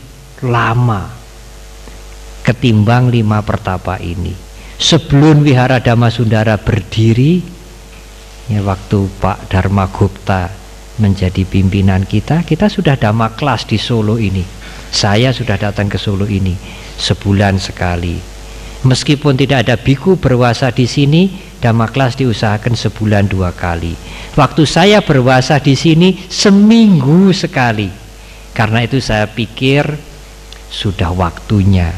lama ketimbang 5 pertapa ini. Sebelum Wihara Dhammasundara berdiri, ya, waktu Pak Dharma Gupta menjadi pimpinan kita sudah dhamma kelas di Solo ini. Saya sudah datang ke Solo ini sebulan sekali. Meskipun tidak ada biku berwasa di sini, dhamma kelas diusahakan sebulan 2 kali. Waktu saya berwasa di sini seminggu sekali. Karena itu saya pikir sudah waktunya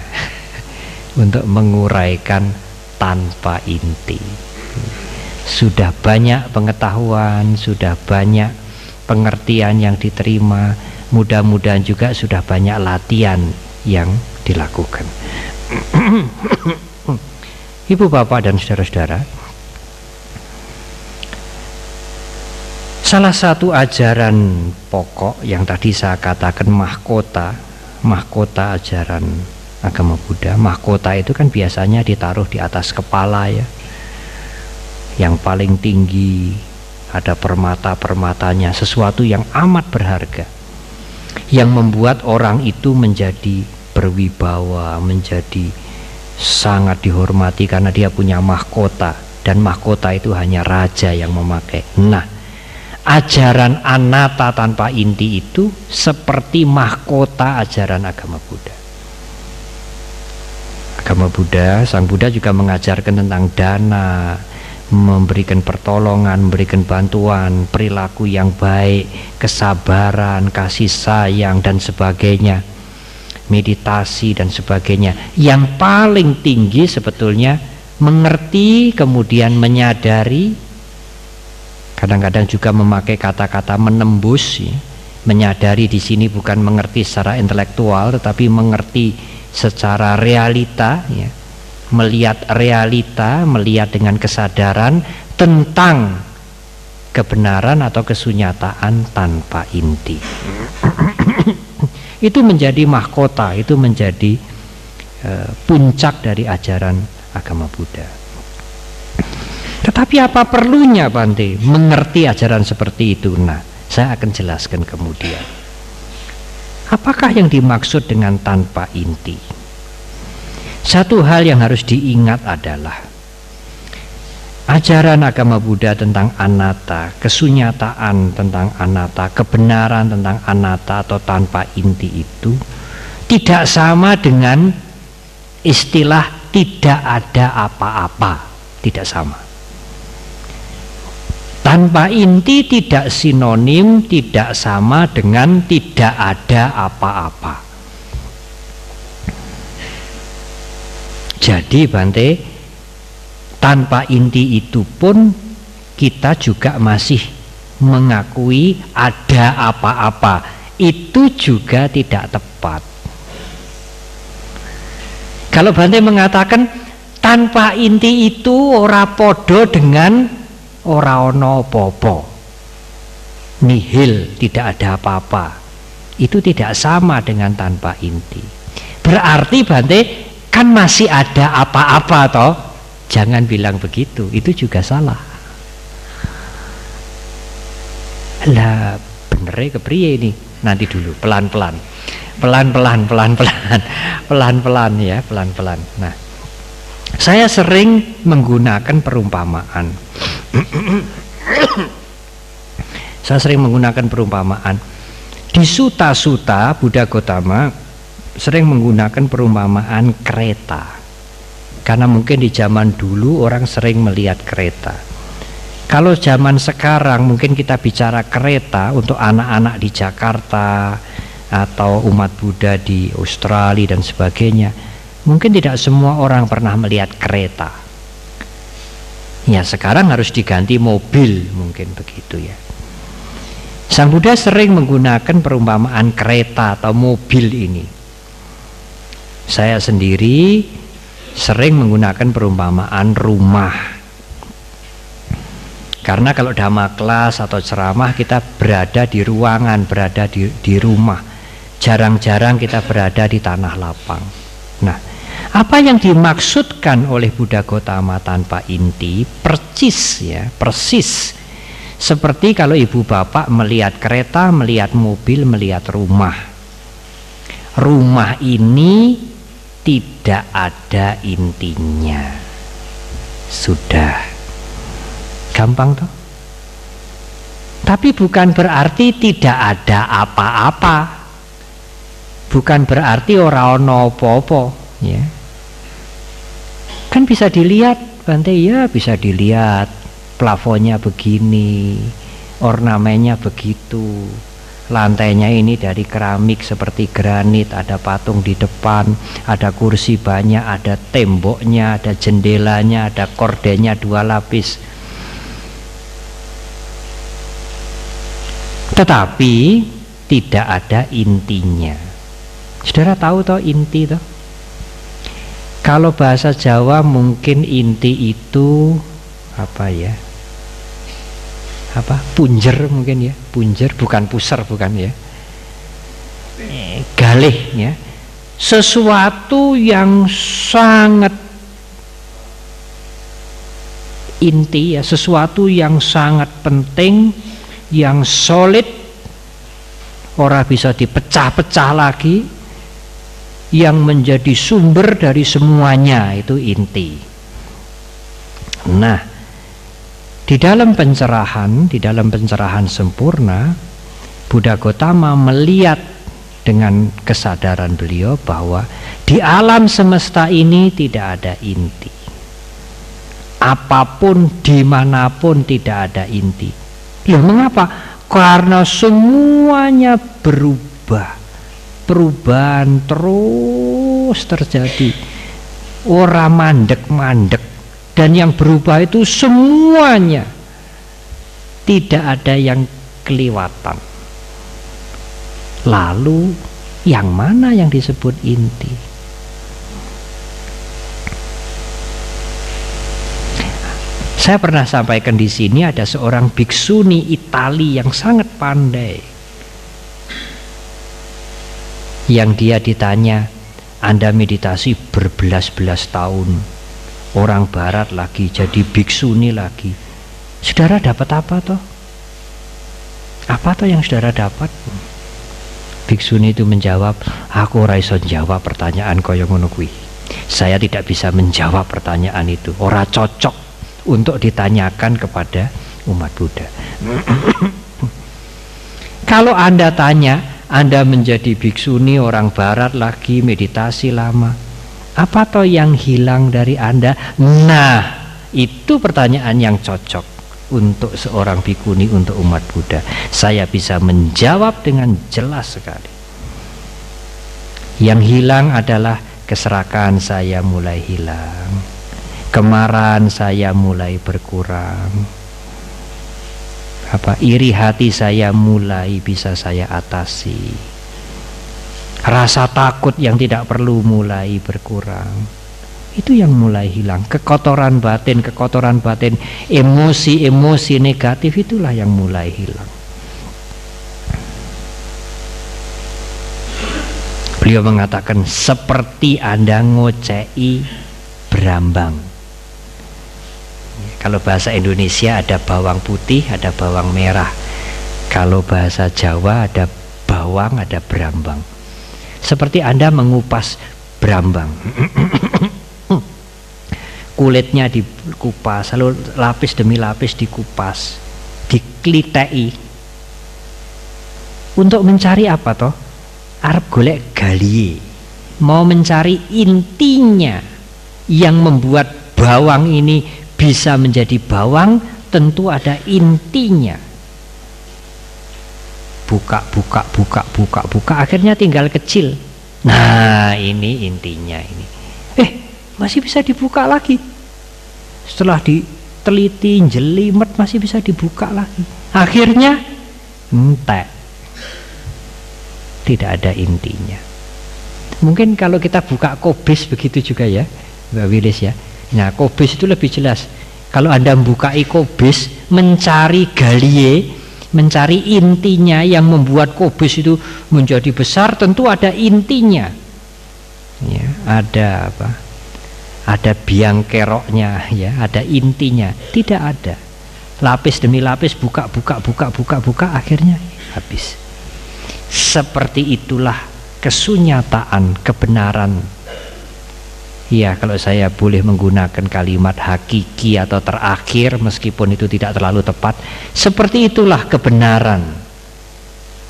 untuk menguraikan tanpa inti. Sudah banyak pengetahuan, sudah banyak pengertian yang diterima, mudah-mudahan juga sudah banyak latihan yang dilakukan. Ibu bapak dan saudara-saudara, salah satu ajaran pokok yang tadi saya katakan mahkota ajaran agama Buddha. Mahkota itu kan biasanya ditaruh di atas kepala, ya, yang paling tinggi, ada permata-permatanya, sesuatu yang amat berharga, yang membuat orang itu menjadi berwibawa, menjadi sangat dihormati karena dia punya mahkota, dan mahkota itu hanya raja yang memakai. Nah, ajaran anatta tanpa inti itu seperti mahkota ajaran agama Buddha. Agama Buddha, Sang Buddha juga mengajarkan tentang dana, memberikan pertolongan, memberikan bantuan, perilaku yang baik, kesabaran, kasih sayang dan sebagainya, meditasi dan sebagainya. Yang paling tinggi sebetulnya mengerti, kemudian menyadari, kadang-kadang juga memakai kata-kata menembus, ya. Menyadari di sini bukan mengerti secara intelektual, tetapi mengerti secara realita, ya. Melihat realita, melihat dengan kesadaran tentang kebenaran atau kesunyataan tanpa inti. Itu menjadi mahkota, itu menjadi puncak dari ajaran agama Buddha. Tetapi apa perlunya Bante mengerti ajaran seperti itu? Nah, saya akan jelaskan kemudian. Apakah yang dimaksud dengan tanpa inti? Satu hal yang harus diingat adalah ajaran agama Buddha tentang anatta, kesunyataan tentang anatta, kebenaran tentang anatta atau tanpa inti itu tidak sama dengan istilah tidak ada apa-apa. Tidak sama. Tanpa inti tidak sinonim, tidak sama dengan tidak ada apa-apa. Jadi Bante, tanpa inti itu pun kita juga masih mengakui ada apa-apa. Itu juga tidak tepat. Kalau Bante mengatakan tanpa inti itu ora podo dengan ora ono apa-apa, nihil, tidak ada apa-apa, itu tidak sama dengan tanpa inti. Berarti Bante kan masih ada apa-apa toh. Jangan bilang begitu, itu juga salah. Lah bener kepriye ini? Nanti dulu, pelan-pelan ya, pelan-pelan. Nah, saya sering menggunakan perumpamaan. Saya sering menggunakan perumpamaan. Di Sutta-Sutta Buddha Gautama sering menggunakan perumpamaan kereta, karena mungkin di zaman dulu orang sering melihat kereta. Kalau zaman sekarang mungkin kita bicara kereta untuk anak-anak di Jakarta atau umat Buddha di Australia dan sebagainya, mungkin tidak semua orang pernah melihat kereta. Ya sekarang harus diganti mobil, mungkin begitu ya. Sang Buddha sering menggunakan perumpamaan kereta atau mobil ini. Saya sendiri sering menggunakan perumpamaan rumah. Karena kalau dhamma kelas atau ceramah kita berada di ruangan, berada di rumah. Jarang-jarang kita berada di tanah lapang. Nah, apa yang dimaksudkan oleh Buddha Gotama tanpa inti persis ya, persis seperti kalau ibu bapak melihat kereta, melihat mobil, melihat rumah. Rumah ini tidak ada intinya. Sudah. Gampang toh? Tapi bukan berarti tidak ada apa-apa. Bukan berarti ora ono apa-apa, ya. Kan bisa dilihat, Bante, ya bisa dilihat. Plafonnya begini, ornamennya begitu, lantainya ini dari keramik seperti granit, ada patung di depan, ada kursi banyak, ada temboknya, ada jendelanya, ada kordennya 2 lapis. Tetapi tidak ada intinya. Saudara tahu toh inti toh? Kalau bahasa Jawa mungkin inti itu apa ya? Apa? Punjer mungkin ya, punjer, bukan puser, bukan ya. Galih ya. Sesuatu yang sangat inti ya, sesuatu yang sangat penting, yang solid, ora bisa dipecah-pecah lagi, yang menjadi sumber dari semuanya, itu inti. Nah, di dalam pencerahan sempurna, Buddha Gotama melihat dengan kesadaran beliau bahwa di alam semesta ini tidak ada inti. Apapun, dimanapun tidak ada inti. Loh, mengapa? Karena semuanya berubah. Perubahan terus terjadi. Ora mandek-mandek. Dan yang berubah itu semuanya, tidak ada yang kelewatan. Lalu yang mana yang disebut inti? Saya pernah sampaikan di sini, ada seorang biksuni Itali yang sangat pandai, yang dia ditanya, Anda meditasi berbelas-belas tahun, orang barat lagi, jadi biksuni lagi. Saudara dapat apa toh? Apa toh yang saudara dapat? Biksuni itu menjawab, aku ora iso jawab pertanyaan kaya ngono kuwi. Saya tidak bisa menjawab pertanyaan itu. Ora cocok untuk ditanyakan kepada umat Buddha. Kalau Anda tanya, Anda menjadi biksuni orang barat lagi, meditasi lama, apa toh yang hilang dari Anda? Nah, itu pertanyaan yang cocok untuk seorang bikuni, untuk umat Buddha. Saya bisa menjawab dengan jelas sekali. Yang hilang adalah keserakan saya mulai hilang, kemarahan saya mulai berkurang, iri hati saya mulai bisa saya atasi. Rasa takut yang tidak perlu mulai berkurang. Itu yang mulai hilang. Kekotoran batin, emosi-emosi negatif itulah yang mulai hilang. Beliau mengatakan seperti Anda ngocei berambang. Kalau bahasa Indonesia ada bawang putih, ada bawang merah. Kalau bahasa Jawa ada bawang, ada berambang. Seperti Anda mengupas berambang. Kulitnya dikupas, lalu lapis demi lapis dikupas, diklitei. Untuk mencari apa toh? Arep golek galie. Mau mencari intinya yang membuat bawang ini bisa menjadi bawang, tentu ada intinya. Buka, akhirnya tinggal kecil. Nah, ini intinya ini. Masih bisa dibuka lagi. Setelah diteliti, jelimet, masih bisa dibuka lagi. Akhirnya entek, tidak ada intinya. Mungkin kalau kita buka Kobis begitu juga ya Mbak Wilis ya. Nah Kobis itu lebih jelas. Kalau Anda membukai Kobis, mencari galie, mencari intinya yang membuat Kobis itu menjadi besar, tentu ada intinya ya, ada apa, ada biang keroknya ya, ada intinya. Tidak ada, lapis demi lapis, buka, akhirnya habis. Seperti itulah kesunyataan kebenaran. Ya, kalau saya boleh menggunakan kalimat hakiki atau terakhir, meskipun itu tidak terlalu tepat, seperti itulah kebenaran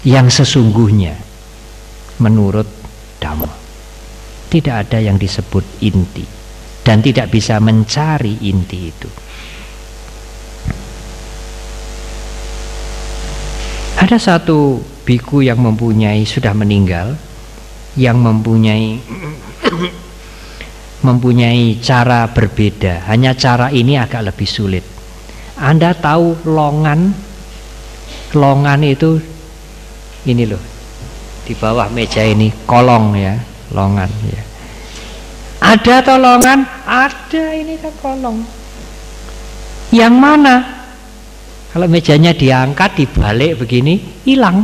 yang sesungguhnya menurut Dhamma. Tidak ada yang disebut inti, dan tidak bisa mencari inti itu. Ada satu biku yang sudah meninggal, yang mempunyai cara berbeda. Hanya cara ini agak lebih sulit. Anda tahu longan? Longan itu ini loh, di bawah meja ini kolong ya, longan ya. Ada atau longan? Ada, ini kan kolong. Yang mana? Kalau mejanya diangkat, dibalik begini, hilang.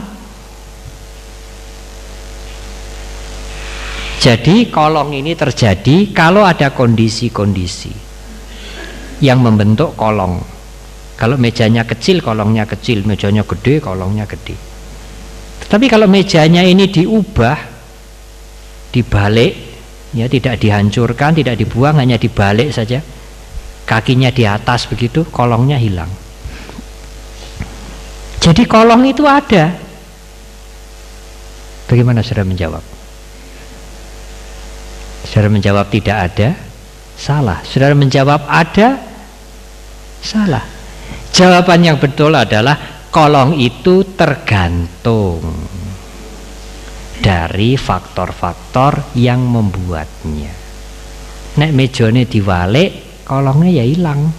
Jadi kolong ini terjadi kalau ada kondisi-kondisi yang membentuk kolong. Kalau mejanya kecil, kolongnya kecil. Mejanya gede, kolongnya gede. Tapi kalau mejanya ini diubah, dibalik, ya, tidak dihancurkan, tidak dibuang, hanya dibalik saja, kakinya di atas begitu, kolongnya hilang. Jadi kolong itu ada. Bagaimana saudara menjawab? Saudara menjawab tidak ada, salah. Saudara menjawab ada, salah. Jawaban yang betul adalah kolong itu tergantung dari faktor-faktor yang membuatnya. Nek mejone diwalik, kolongnya ya hilang.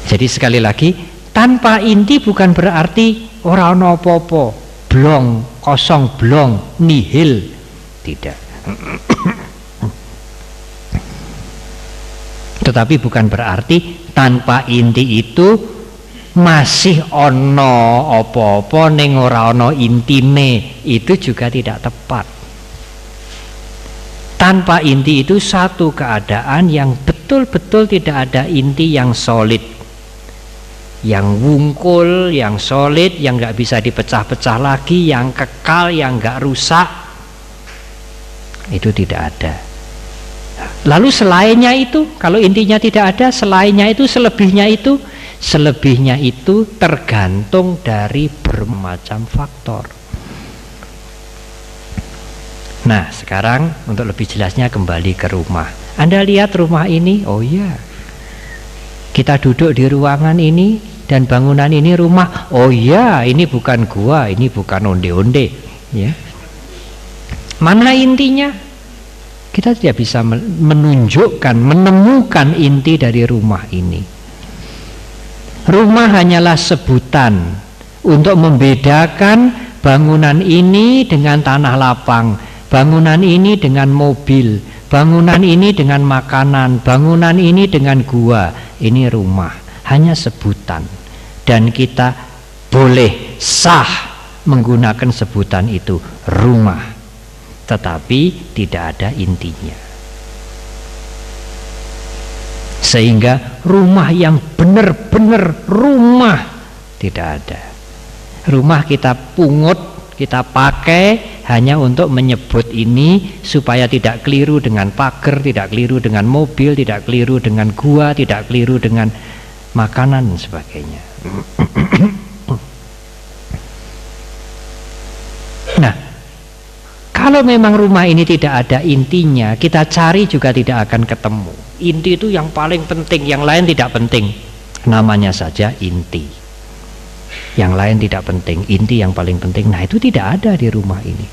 Jadi sekali lagi, tanpa inti bukan berarti ora ono apa-apa, blong, kosong, blong, nihil. Tidak. Tetapi bukan berarti tanpa inti itu masih ono apa-apa ning ora ono intine. Itu juga tidak tepat. Tanpa inti itu satu keadaan yang betul-betul tidak ada inti yang solid, yang wungkul, yang solid, yang nggak bisa dipecah-pecah lagi, yang kekal, yang nggak rusak. Itu tidak ada. Lalu selainnya itu, kalau intinya tidak ada, selainnya itu, selebihnya itu tergantung dari bermacam faktor. Nah, sekarang untuk lebih jelasnya kembali ke rumah. Anda lihat rumah ini, oh iya, kita duduk di ruangan ini dan bangunan ini rumah. Oh iya, ini bukan gua, ini bukan onde-onde, ya. Mana intinya? Kita tidak bisa menemukan inti dari rumah ini. Rumah hanyalah sebutan untuk membedakan bangunan ini dengan tanah lapang, bangunan ini dengan mobil, bangunan ini dengan makanan, bangunan ini dengan gua. Ini rumah, hanya sebutan, dan kita boleh sah menggunakan sebutan itu rumah, tetapi tidak ada intinya. Sehingga rumah yang benar-benar rumah tidak ada. Rumah kita pungut, kita pakai hanya untuk menyebut ini supaya tidak keliru dengan pagar, tidak keliru dengan mobil, tidak keliru dengan gua, tidak keliru dengan makanan dan sebagainya. Nah, kalau memang rumah ini tidak ada intinya, kita cari juga tidak akan ketemu. Inti itu yang paling penting, yang lain tidak penting. Namanya saja inti. Yang lain tidak penting, inti yang paling penting. Nah, itu tidak ada di rumah ini.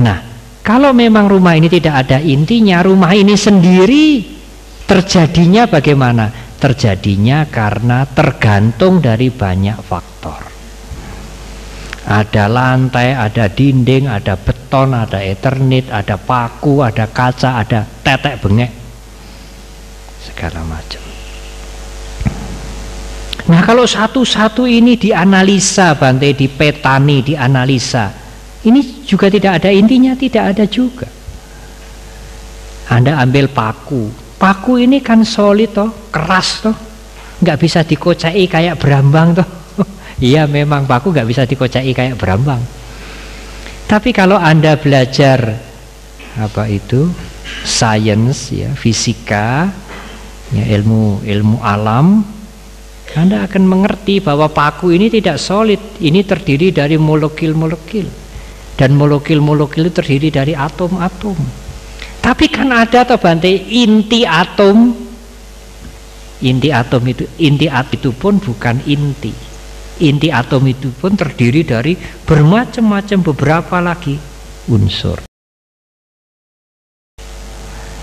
Nah, kalau memang rumah ini tidak ada intinya, rumah ini sendiri Terjadinya bagaimana? Terjadinya karena tergantung dari banyak faktor. Ada lantai, ada dinding, ada beton, ada eternit, ada paku, ada kaca, ada tetek bengek, segala macam. Nah, kalau satu-satu ini dianalisa, Bante, dipetani, dianalisa, ini juga tidak ada intinya, tidak ada juga. Anda ambil paku, paku ini kan solid toh, keras toh, nggak bisa dikocai kayak berambang toh. Iya, memang paku nggak bisa dikocai kayak berambang. Tapi kalau Anda belajar apa itu sains, ya, fisika, ya, ilmu alam, Anda akan mengerti bahwa paku ini tidak solid. Ini terdiri dari molekul-molekul, dan molekul-molekul itu terdiri dari atom-atom. Tapi kan ada toh, Bante, inti atom. Inti atom itu pun bukan inti. Inti atom itu pun terdiri dari bermacam-macam, beberapa lagi unsur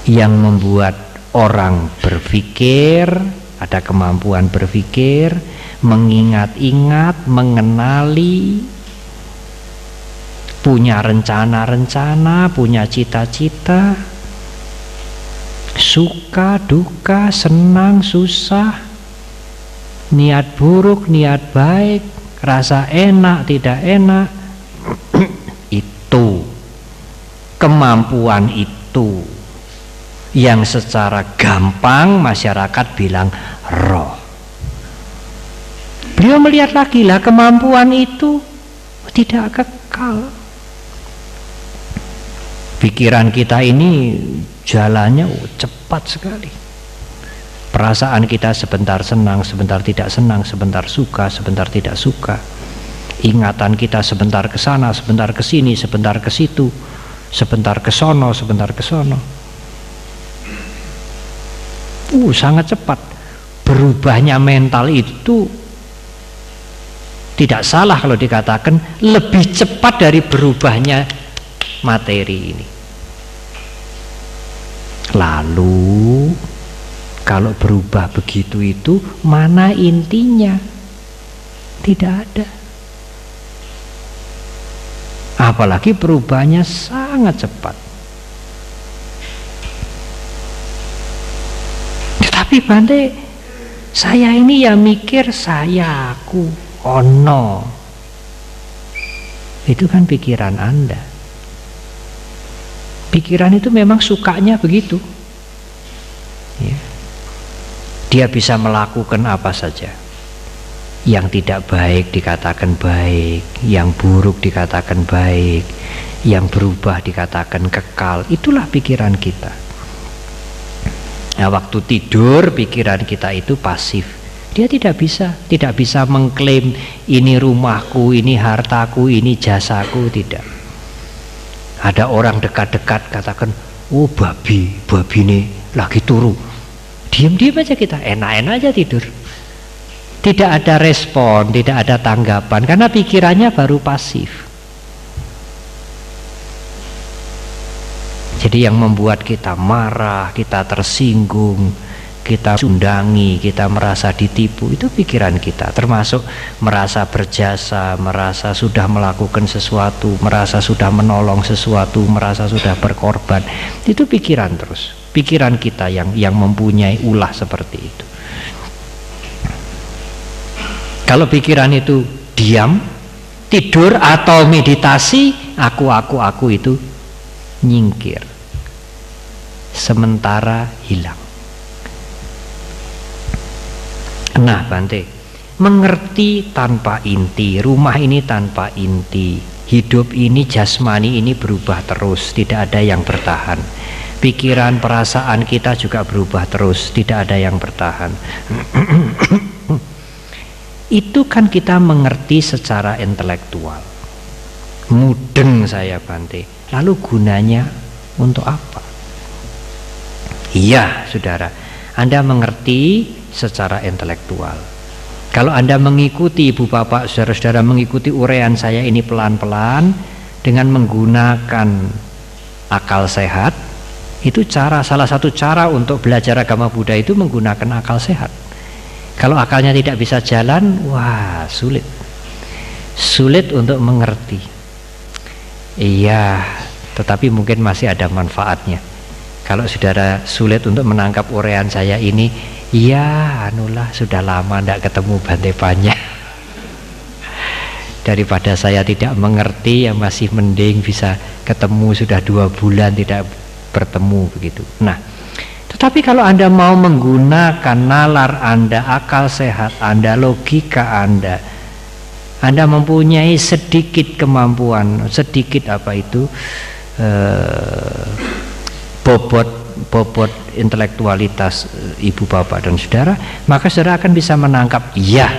yang membuat orang berpikir, ada kemampuan berpikir, mengingat-ingat, mengenali, punya rencana-rencana, punya cita-cita, suka, duka, senang, susah, niat buruk, niat baik, rasa enak, tidak enak. Itu kemampuan itu yang secara gampang masyarakat bilang roh. Beliau melihat lagi lah, kemampuan itu tidak kekal. Pikiran kita ini jalannya cepat sekali. Perasaan kita sebentar senang, sebentar tidak senang, sebentar suka, sebentar tidak suka. Ingatan kita sebentar ke sana, sebentar ke sini, sebentar ke situ, sebentar ke sono, sebentar ke sono. Sangat cepat. Berubahnya mental itu tidak salah kalau dikatakan lebih cepat dari berubahnya materi ini. Lalu kalau berubah begitu itu mana intinya? Tidak ada. Apalagi perubahannya sangat cepat. Tetapi Bante, saya ini ya mikir saya, aku, ono. Itu kan pikiran Anda. Pikiran itu memang sukanya begitu. Ya. Dia bisa melakukan apa saja. Yang tidak baik dikatakan baik, yang buruk dikatakan baik, yang berubah dikatakan kekal. Itulah pikiran kita. Nah, waktu tidur pikiran kita itu pasif. Dia tidak bisa mengklaim ini rumahku, ini hartaku, ini jasaku, tidak. Ada orang dekat-dekat katakan, oh babi ini lagi turu. Diam-diam aja kita, enak-enak aja tidur. Tidak ada respon, tidak ada tanggapan, karena pikirannya baru pasif. Jadi yang membuat kita marah, kita tersinggung, kita sundangi, kita merasa ditipu, itu pikiran kita. Termasuk merasa berjasa, merasa sudah melakukan sesuatu, merasa sudah menolong sesuatu, merasa sudah berkorban. Itu pikiran terus. Pikiran kita yang mempunyai ulah seperti itu. Kalau pikiran itu diam, tidur atau meditasi, aku itu nyingkir, sementara hilang. Nah Bante, mengerti tanpa inti, rumah ini tanpa inti, hidup ini jasmani ini berubah terus, tidak ada yang bertahan. Pikiran, perasaan kita juga berubah terus, tidak ada yang bertahan. Itu kan kita mengerti secara intelektual. Mudeng saya Bante. Lalu gunanya untuk apa? Iya saudara, Anda mengerti secara intelektual. Kalau Anda mengikuti, Ibu Bapak, saudara-saudara, mengikuti uraian saya ini pelan-pelan dengan menggunakan akal sehat, Itu salah satu cara untuk belajar agama Buddha itu menggunakan akal sehat. Kalau akalnya tidak bisa jalan, wah sulit untuk mengerti. Iya, tetapi mungkin masih ada manfaatnya. Kalau saudara sulit untuk menangkap uraian saya ini, ya anulah, sudah lama tidak ketemu Bante Panya. Daripada saya tidak mengerti, ya masih mending bisa ketemu sudah 2 bulan tidak bertemu begitu. Nah, tetapi kalau Anda mau menggunakan nalar Anda, akal sehat Anda, logika Anda mempunyai sedikit kemampuan, sedikit bobot intelektualitas ibu bapak dan saudara, maka saudara akan bisa menangkap, iya,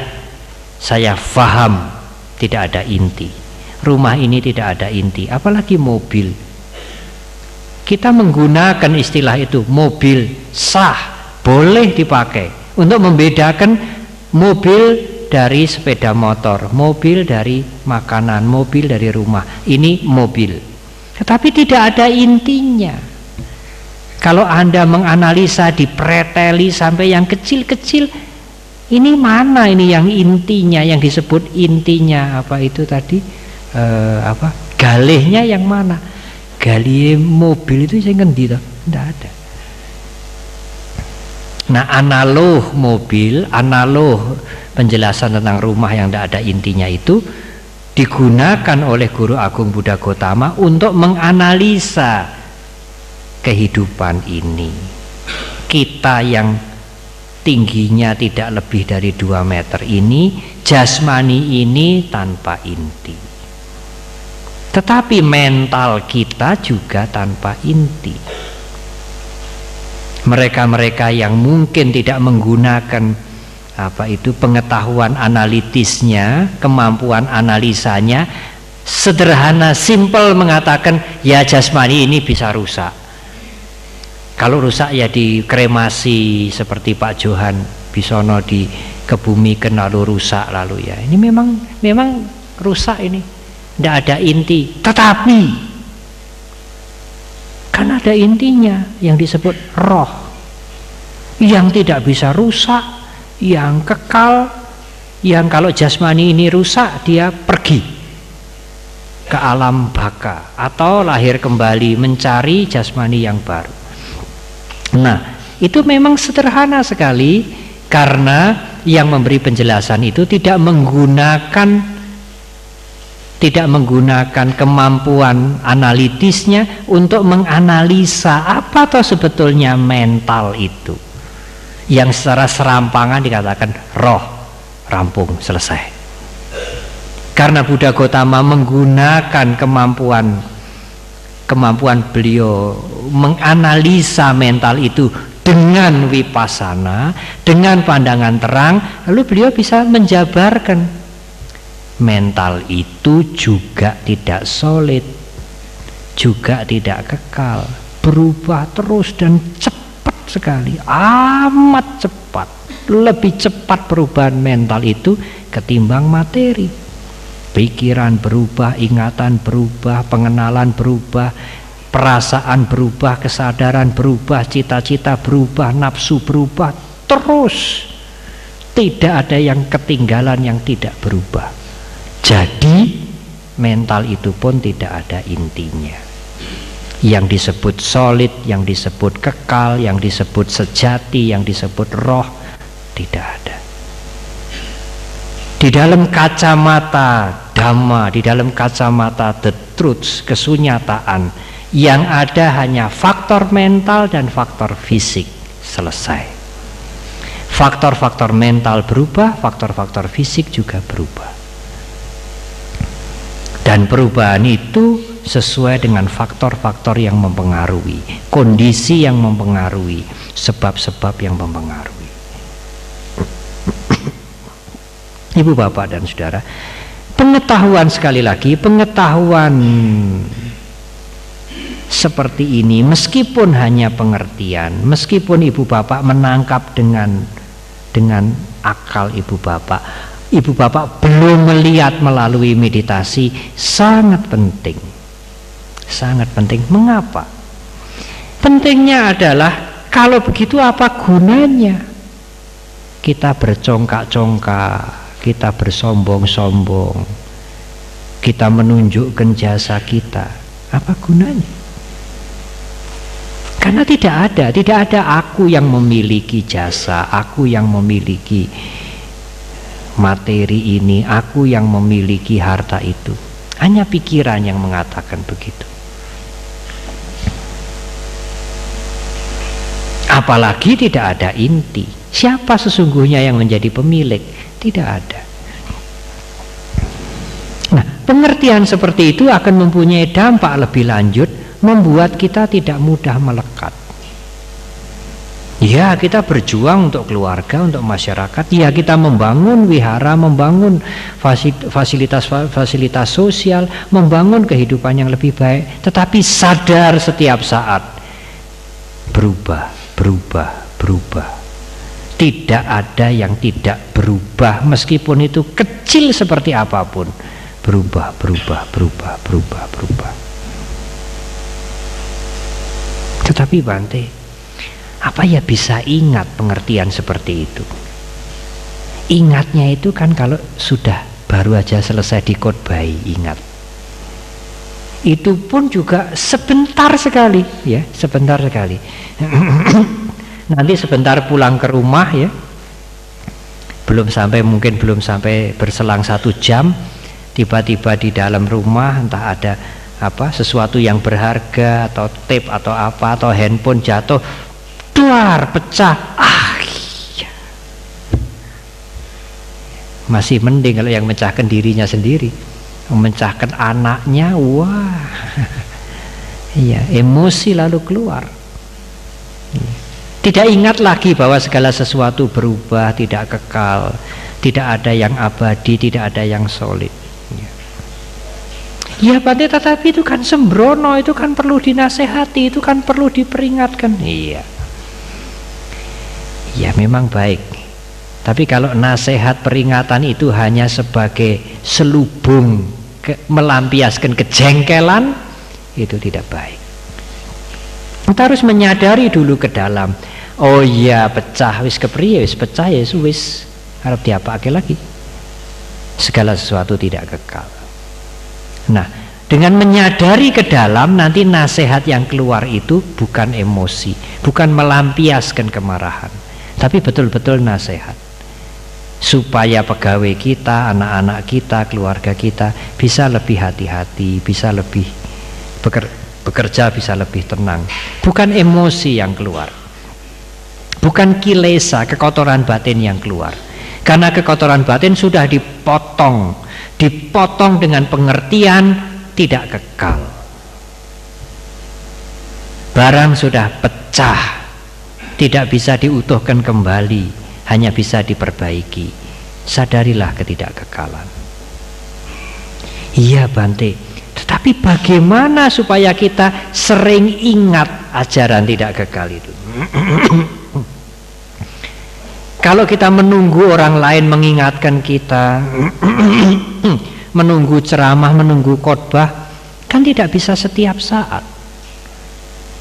saya paham tidak ada inti, rumah ini tidak ada inti, apalagi mobil. Kita menggunakan istilah itu, mobil sah, boleh dipakai untuk membedakan mobil dari sepeda motor, mobil dari makanan, mobil dari rumah. Ini mobil, tetapi tidak ada intinya. Kalau Anda menganalisa, dipreteli sampai yang kecil-kecil, ini mana ini yang intinya, yang disebut intinya apa itu tadi, galihnya yang mana? Galih mobil itu saya ngendi toh? Tidak ada. Nah, analog mobil, analog penjelasan tentang rumah yang tidak ada intinya itu digunakan oleh Guru Agung Buddha Gautama untuk menganalisa kehidupan ini. Kita yang tingginya tidak lebih dari 2 meter ini, jasmani ini tanpa inti. Tetapi mental kita juga tanpa inti. Mereka-mereka yang mungkin tidak menggunakan pengetahuan analitisnya, kemampuan analisanya, sederhana, simpel mengatakan, ya jasmani ini bisa rusak. Kalau rusak ya dikremasi seperti Pak Johan Bisono dikebumikan lalu rusak lalu ya. Ini memang rusak ini. Tidak ada inti, tetapi kan ada intinya yang disebut roh, yang tidak bisa rusak, yang kekal, yang kalau jasmani ini rusak dia pergi ke alam baka atau lahir kembali mencari jasmani yang baru. Nah, itu memang sederhana sekali karena yang memberi penjelasan itu tidak menggunakan kemampuan analitisnya untuk menganalisa apa toh sebetulnya mental itu, yang secara serampangan dikatakan roh, rampung, selesai. Karena Buddha Gautama menggunakan kemampuan beliau menganalisa mental itu dengan vipassana, dengan pandangan terang, lalu beliau bisa menjabarkan mental itu juga tidak solid, juga tidak kekal, berubah terus dan cepat sekali, amat cepat, lebih cepat perubahan mental itu ketimbang materi. Pikiran berubah, ingatan berubah, pengenalan berubah, perasaan berubah, kesadaran berubah, cita-cita berubah, nafsu berubah, terus tidak ada yang ketinggalan, yang tidak berubah. Jadi mental itu pun tidak ada intinya. Yang disebut solid, yang disebut kekal, yang disebut sejati, yang disebut roh, tidak ada. Di dalam kacamata Dhamma, di dalam kacamata the truth, kesunyataan, yang ada hanya faktor mental dan faktor fisik. Selesai. Faktor-faktor mental berubah, faktor-faktor fisik juga berubah. Dan perubahan itu sesuai dengan faktor-faktor yang mempengaruhi, kondisi yang mempengaruhi, sebab-sebab yang mempengaruhi. Ibu bapak dan saudara, pengetahuan, sekali lagi, pengetahuan seperti ini meskipun hanya pengertian, meskipun ibu bapak menangkap dengan akal ibu bapak belum melihat melalui meditasi, sangat penting. Sangat penting. Mengapa? Pentingnya adalah kalau begitu apa gunanya kita bercongkak-congkak, kita bersombong-sombong, kita menunjukkan jasa kita? Apa gunanya? Karena tidak ada aku yang memiliki jasa, aku yang memiliki materi ini, aku yang memiliki harta itu. Hanya pikiran yang mengatakan begitu. Apalagi tidak ada inti. Siapa sesungguhnya yang menjadi pemilik? Tidak ada. Nah, pengertian seperti itu akan mempunyai dampak lebih lanjut, membuat kita tidak mudah melekat. Ya, kita berjuang untuk keluarga, untuk masyarakat. Ya, kita membangun wihara, membangun fasilitas sosial, membangun kehidupan yang lebih baik. Tetapi sadar setiap saat berubah. Tidak ada yang tidak berubah, meskipun itu kecil seperti apapun. Berubah. Tetapi Bante, apa ya bisa ingat pengertian seperti itu? Ingatnya itu kan kalau sudah baru aja selesai dikhotbahi, ingat. Itu pun juga sebentar sekali, ya, sebentar sekali. Nanti sebentar pulang ke rumah, ya, mungkin belum sampai berselang 1 jam, tiba-tiba di dalam rumah entah ada sesuatu yang berharga atau tape atau apa, atau handphone jatuh, duar, pecah. Iya. Masih mending kalau yang mecahkan dirinya sendiri, memecahkan anaknya, wah, iya, emosi lalu keluar. Tidak ingat lagi bahwa segala sesuatu berubah, tidak kekal, tidak ada yang abadi, tidak ada yang solid. Ya Bante, tetapi itu kan sembrono, itu kan perlu dinasehati, itu kan perlu diperingatkan. Iya, ya memang baik. Tapi kalau nasihat peringatan itu hanya sebagai selubung melampiaskan kejengkelan, itu tidak baik. Kita harus menyadari dulu ke dalam. Oh iya, pecah, wis kepriye, wis pecah ya wis, harap diapake lagi. Segala sesuatu tidak kekal. Nah, dengan menyadari ke dalam, nanti nasihat yang keluar itu bukan emosi, bukan melampiaskan kemarahan, tapi betul-betul nasihat, supaya pegawai kita, anak-anak kita, keluarga kita bisa lebih hati-hati, bisa lebih bekerja, bisa lebih tenang. Bukan emosi yang keluar, bukan kilesa, kekotoran batin yang keluar. Karena kekotoran batin sudah dipotong dengan pengertian tidak kekal. Barang sudah pecah, tidak bisa diutuhkan kembali, hanya bisa diperbaiki. Sadarilah ketidakkekalan. Iya Bante, tetapi bagaimana supaya kita sering ingat ajaran tidak kekal itu? Kalau kita menunggu orang lain mengingatkan kita, menunggu ceramah, menunggu khotbah, kan tidak bisa setiap saat.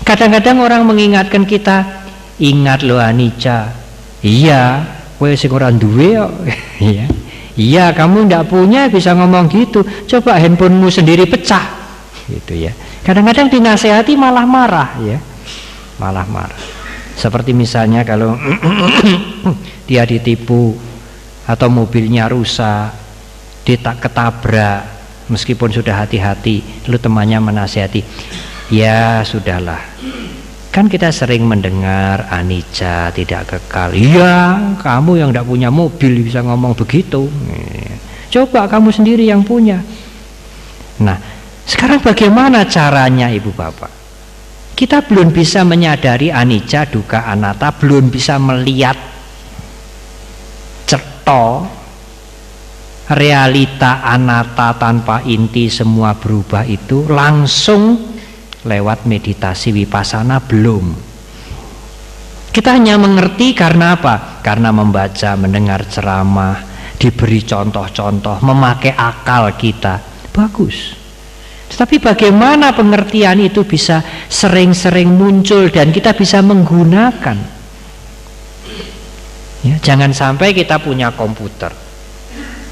Kadang-kadang orang mengingatkan kita, ingat loh anicca. Iya, kowe sing ora duwe kok. Iya, kamu ndak punya bisa ngomong gitu. Coba handphonemu sendiri pecah. Gitu ya. Kadang-kadang dinasehati malah marah, ya. Malah marah. Seperti misalnya kalau dia ditipu atau mobilnya rusak, ketabrak, meskipun sudah hati-hati, lalu temannya menasihati, ya sudahlah, kan kita sering mendengar anicca, tidak kekal. Iya, kamu yang tidak punya mobil bisa ngomong begitu, coba kamu sendiri yang punya. Nah, sekarang bagaimana caranya Ibu Bapak? Kita belum bisa menyadari anicca, dukkha, anatta, belum bisa melihat cetha, realita anatta tanpa inti semua berubah itu langsung lewat meditasi vipassana belum. Kita hanya mengerti karena apa? Karena membaca, mendengar ceramah, diberi contoh-contoh, memakai akal kita. Bagus. Tetapi bagaimana pengertian itu bisa sering-sering muncul dan kita bisa menggunakan. Ya, jangan sampai kita punya komputer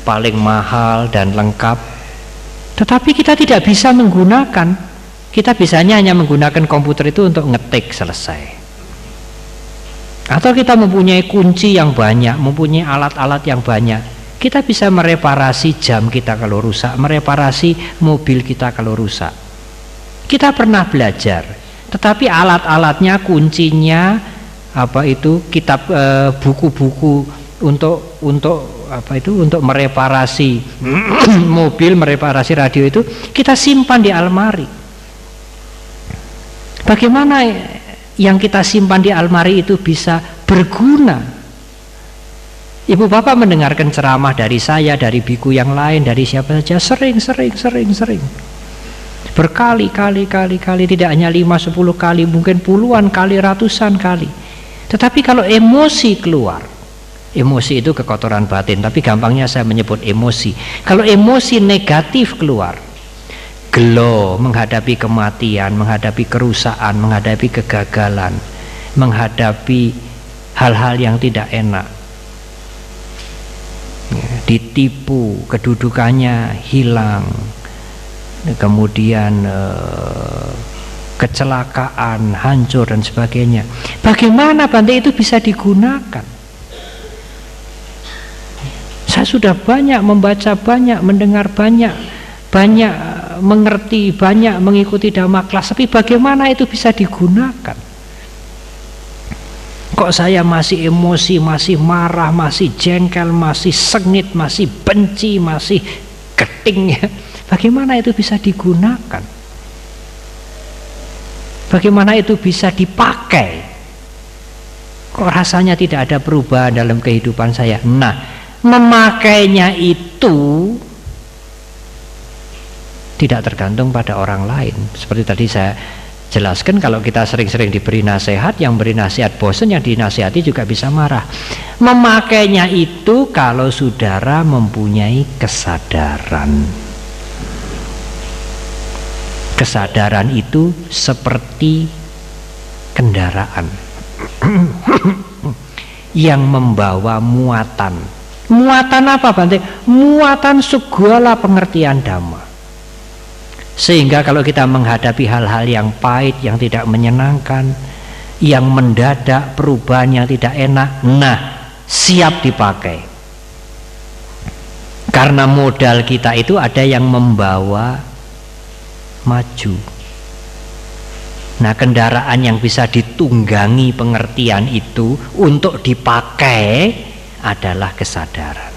paling mahal dan lengkap, tetapi kita tidak bisa menggunakan. Kita bisanya hanya menggunakan komputer itu untuk ngetik selesai. Atau kita mempunyai kunci yang banyak, mempunyai alat-alat yang banyak, kita bisa mereparasi jam kita kalau rusak, mereparasi mobil kita kalau rusak. Kita pernah belajar, tetapi alat-alatnya, kuncinya, kitab, buku-buku untuk mereparasi mobil, mereparasi radio itu kita simpan di almari. Bagaimana yang kita simpan di almari itu bisa berguna? Ibu bapak mendengarkan ceramah dari saya, dari biku yang lain, dari siapa saja, sering berkali-kali, tidak hanya 5-10 kali, mungkin puluhan kali, ratusan kali. Tetapi kalau emosi keluar, emosi itu kekotoran batin, tapi gampangnya saya menyebut emosi. Kalau emosi negatif keluar, gelo menghadapi kematian, menghadapi kerusakan, menghadapi kegagalan, menghadapi hal-hal yang tidak enak, ditipu, kedudukannya hilang, kemudian kecelakaan, hancur dan sebagainya. Bagaimana Bante itu bisa digunakan? Saya sudah banyak membaca, banyak mendengar, banyak mengerti, banyak mengikuti dhamma kelas, tapi bagaimana itu bisa digunakan? Kok saya masih emosi, masih marah, masih jengkel, masih sengit, masih benci, masih keting, ya? Bagaimana itu bisa digunakan? Bagaimana itu bisa dipakai? Kok rasanya tidak ada perubahan dalam kehidupan saya? Nah, memakainya itu tidak tergantung pada orang lain. Seperti tadi saya jelaskan, kalau kita sering-sering diberi nasihat, yang beri nasihat bosan, yang dinasihati juga bisa marah. Memakainya itu kalau saudara mempunyai kesadaran. Kesadaran itu seperti kendaraan yang membawa muatan. Muatan apa Bante? Muatan segala pengertian Dhamma. Sehingga kalau kita menghadapi hal-hal yang pahit, yang tidak menyenangkan, yang mendadak, perubahan yang tidak enak, nah siap dipakai. Karena modal kita itu ada yang membawa maju. Nah, kendaraan yang bisa ditunggangi pengertian itu untuk dipakai adalah kesadaran.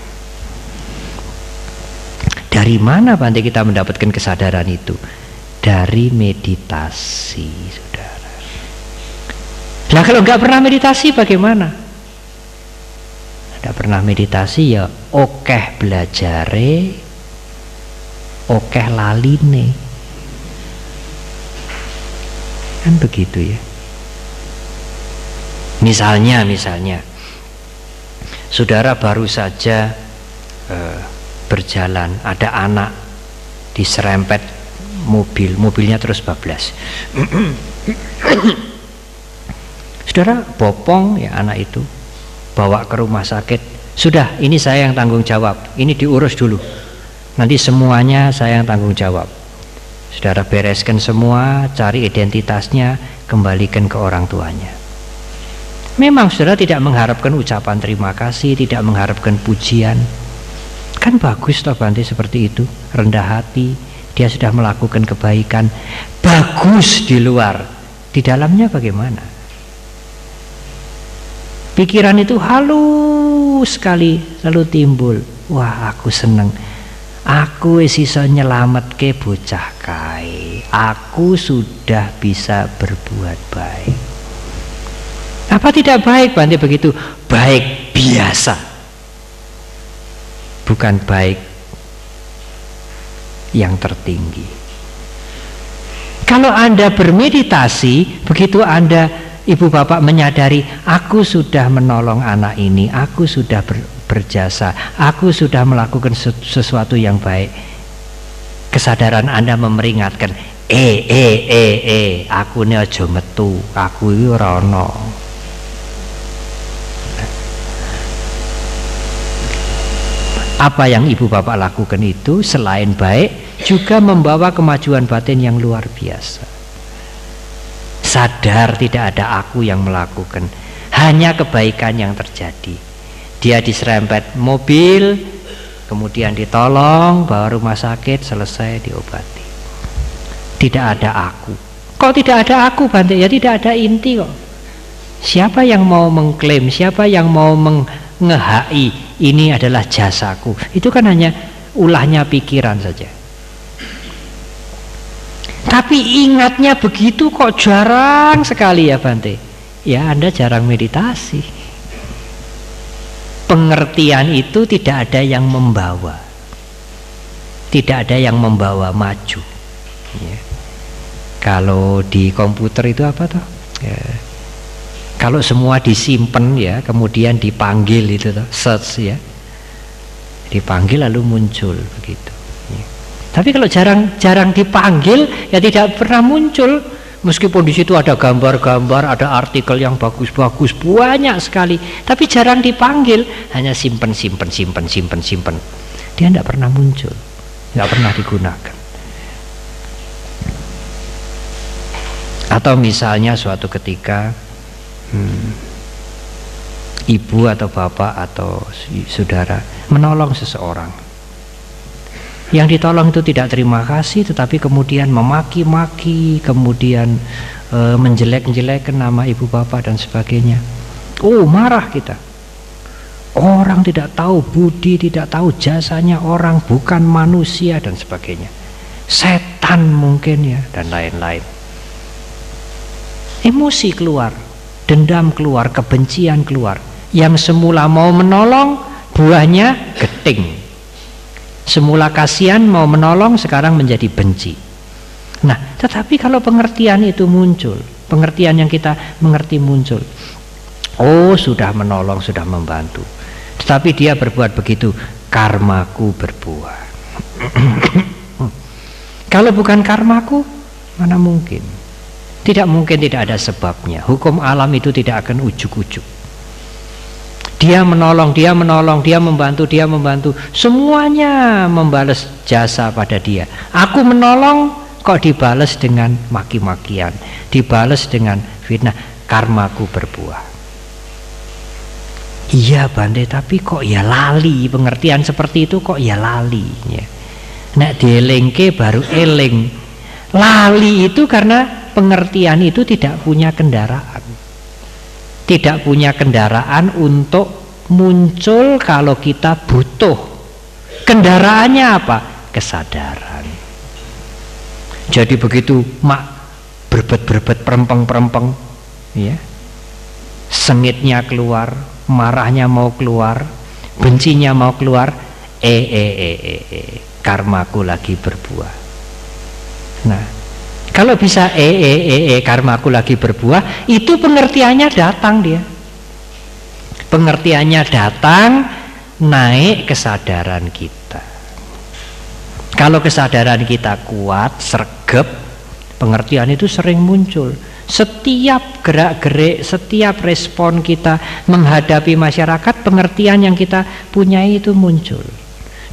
Dari mana Bante kita mendapatkan kesadaran itu? Dari meditasi, saudara. Nah, kalau nggak pernah meditasi bagaimana? Nggak pernah meditasi ya okeh belajare, okeh laline. Kan begitu ya. Misalnya saudara baru saja berjalan, ada anak diserempet mobilnya terus bablas. Saudara bopong ya anak itu, bawa ke rumah sakit. Sudah, ini saya yang tanggung jawab, ini diurus dulu, nanti semuanya saya yang tanggung jawab. Saudara bereskan semua, cari identitasnya, kembalikan ke orang tuanya. Memang saudara tidak mengharapkan ucapan terima kasih, tidak mengharapkan pujian. Kan bagus toh Bante seperti itu, rendah hati, dia sudah melakukan kebaikan, bagus di luar, di dalamnya bagaimana? Pikiran itu halus sekali lalu timbul, wah aku seneng, aku iso nyelametke bocah kae, aku sudah bisa berbuat baik. Apa tidak baik Bante begitu? Baik biasa, bukan baik yang tertinggi. Kalau Anda bermeditasi, begitu Anda, ibu bapak menyadari, aku sudah menolong anak ini, aku sudah berjasa, aku sudah melakukan sesuatu yang baik, Kesadaran Anda memperingatkan, aku ini aja metu, aku ini ora ono. Apa yang ibu bapak lakukan itu selain baik juga membawa kemajuan batin yang luar biasa. Sadar tidak ada aku yang melakukan, hanya kebaikan yang terjadi. Dia diserempet mobil, kemudian ditolong, bawa rumah sakit, selesai, diobati. Tidak ada aku. Kok tidak ada aku, Bante? Ya tidak ada inti kok. Siapa yang mau mengklaim, siapa yang mau ngehai ini adalah jasaku, itu kan hanya ulahnya pikiran saja. Tapi ingatnya begitu kok jarang sekali ya Bante. Ya Anda jarang meditasi. Pengertian itu tidak ada yang membawa, tidak ada yang membawa maju ya. Kalau di komputer itu apa toh ya, kalau semua disimpan ya, kemudian dipanggil itu toh, search ya, dipanggil lalu muncul begitu ya. Tapi kalau jarang dipanggil ya tidak pernah muncul, meskipun di situ ada gambar-gambar, ada artikel yang bagus-bagus banyak sekali, tapi jarang dipanggil, hanya simpen, dia tidak pernah muncul, tidak pernah digunakan. Atau misalnya suatu ketika ibu atau bapak atau saudara menolong seseorang, yang ditolong itu tidak terima kasih, tetapi kemudian memaki-maki, kemudian menjelek-jelekkan nama ibu bapak dan sebagainya. Oh, marah kita. Orang tidak tahu budi, tidak tahu jasanya orang, bukan manusia dan sebagainya. Setan mungkin ya, dan lain-lain. Emosi keluar, dendam keluar, kebencian keluar. Yang semula mau menolong, buahnya geting. Semula kasihan mau menolong, sekarang menjadi benci. Nah, tetapi kalau pengertian itu muncul, pengertian yang kita mengerti muncul, oh sudah menolong, sudah membantu, tetapi dia berbuat begitu, karmaku berbuah. Kalau bukan karmaku, mana mungkin? Tidak mungkin tidak ada sebabnya. Hukum alam itu tidak akan ujuk-ujuk. Dia menolong, dia membantu, semuanya membalas jasa pada dia. Aku menolong kok dibalas dengan maki-makian, dibalas dengan fitnah. Karmaku berbuah. Iya Bante, tapi kok ya lali, pengertian seperti itu kok ya lali ya. Nek dielingke baru eling. Lali itu karena pengertian itu tidak punya kendaraan, tidak punya kendaraan untuk muncul kalau kita butuh. Kendaraannya apa? Kesadaran. Jadi begitu mak berbet perempeng ya, sengitnya keluar, marahnya mau keluar, bencinya mau keluar, karmaku lagi berbuah. Nah, kalau bisa karmaku lagi berbuah, itu pengertiannya datang dia. Pengertiannya datang, naik kesadaran kita. Kalau kesadaran kita kuat, sregep, pengertian itu sering muncul. Setiap gerak-gerik, setiap respon kita menghadapi masyarakat, pengertian yang kita punya itu muncul,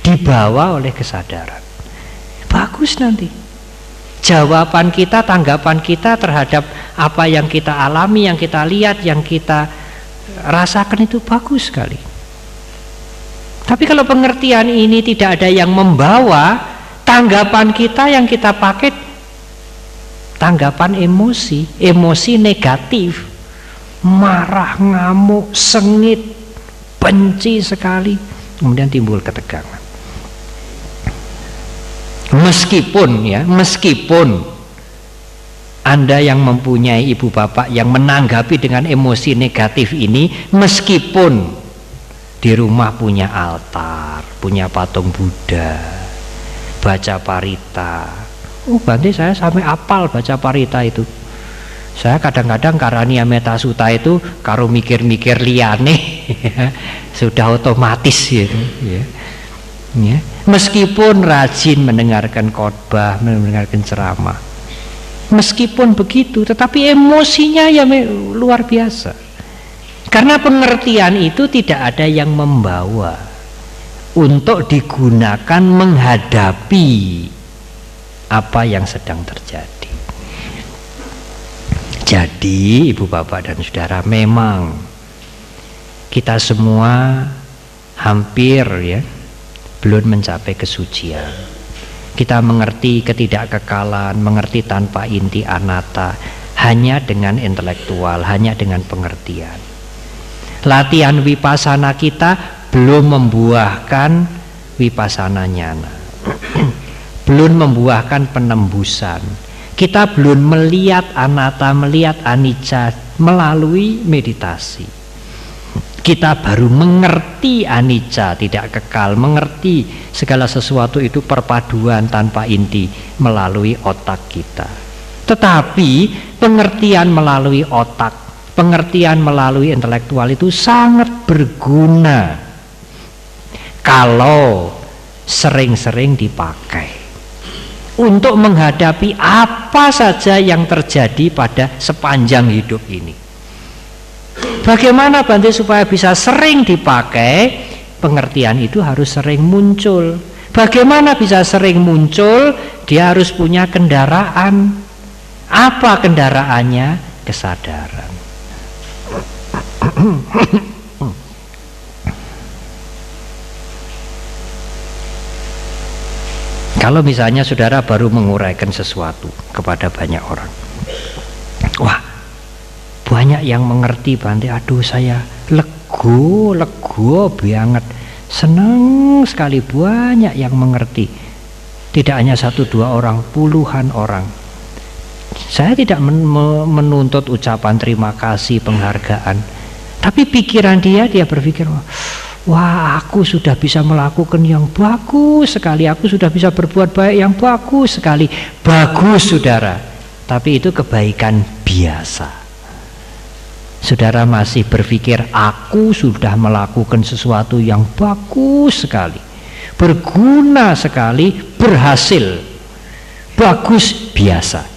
dibawa oleh kesadaran. Bagus nanti jawaban kita, tanggapan kita terhadap apa yang kita alami, yang kita lihat, yang kita rasakan itu bagus sekali. Tapi kalau pengertian ini tidak ada yang membawa, tanggapan kita yang kita pakai tanggapan emosi negatif, marah, ngamuk, sengit, benci sekali, kemudian timbul ketegangan. Meskipun Anda yang mempunyai ibu bapak yang menanggapi dengan emosi negatif ini, meskipun di rumah punya altar, punya patung Buddha, baca parita. Oh Bante, saya sampai apal baca parita itu. Saya kadang-kadang Karania Metasuta itu karo mikir-mikir liyane sudah otomatis gitu ya. Ya, meskipun rajin mendengarkan khotbah, mendengarkan ceramah, meskipun begitu, tetapi emosinya ya luar biasa. Karena pengertian itu tidak ada yang membawa untuk digunakan menghadapi apa yang sedang terjadi. Jadi ibu bapak dan saudara, memang kita semua hampir ya belum mencapai kesucian. Kita mengerti ketidakkekalan, mengerti tanpa inti anatta, hanya dengan intelektual, hanya dengan pengertian. Latihan vipassana kita belum membuahkan vipassana nyana, belum membuahkan penembusan. Kita belum melihat anatta, melihat anicca melalui meditasi. Kita baru mengerti anicca, tidak kekal, mengerti segala sesuatu itu perpaduan tanpa inti melalui otak kita. Tetapi pengertian melalui otak, pengertian melalui intelektual itu sangat berguna kalau sering-sering dipakai untuk menghadapi apa saja yang terjadi pada sepanjang hidup ini. Bagaimana Bante supaya bisa sering dipakai? Pengertian itu harus sering muncul. Bagaimana bisa sering muncul? Dia harus punya kendaraan. Apa kendaraannya? Kesadaran. Kalau misalnya saudara baru menguraikan sesuatu kepada banyak orang, wah, banyak yang mengerti Bante, aduh saya lego banget, senang sekali, banyak yang mengerti. Tidak hanya 1-2 orang, puluhan orang. Saya tidak menuntut ucapan terima kasih, penghargaan, tapi pikiran dia berpikir, wah aku sudah bisa melakukan yang bagus sekali, aku sudah bisa berbuat baik yang bagus sekali. Bagus saudara, tapi itu kebaikan biasa. Saudara masih berpikir aku sudah melakukan sesuatu yang bagus sekali, berguna sekali, berhasil, bagus biasa.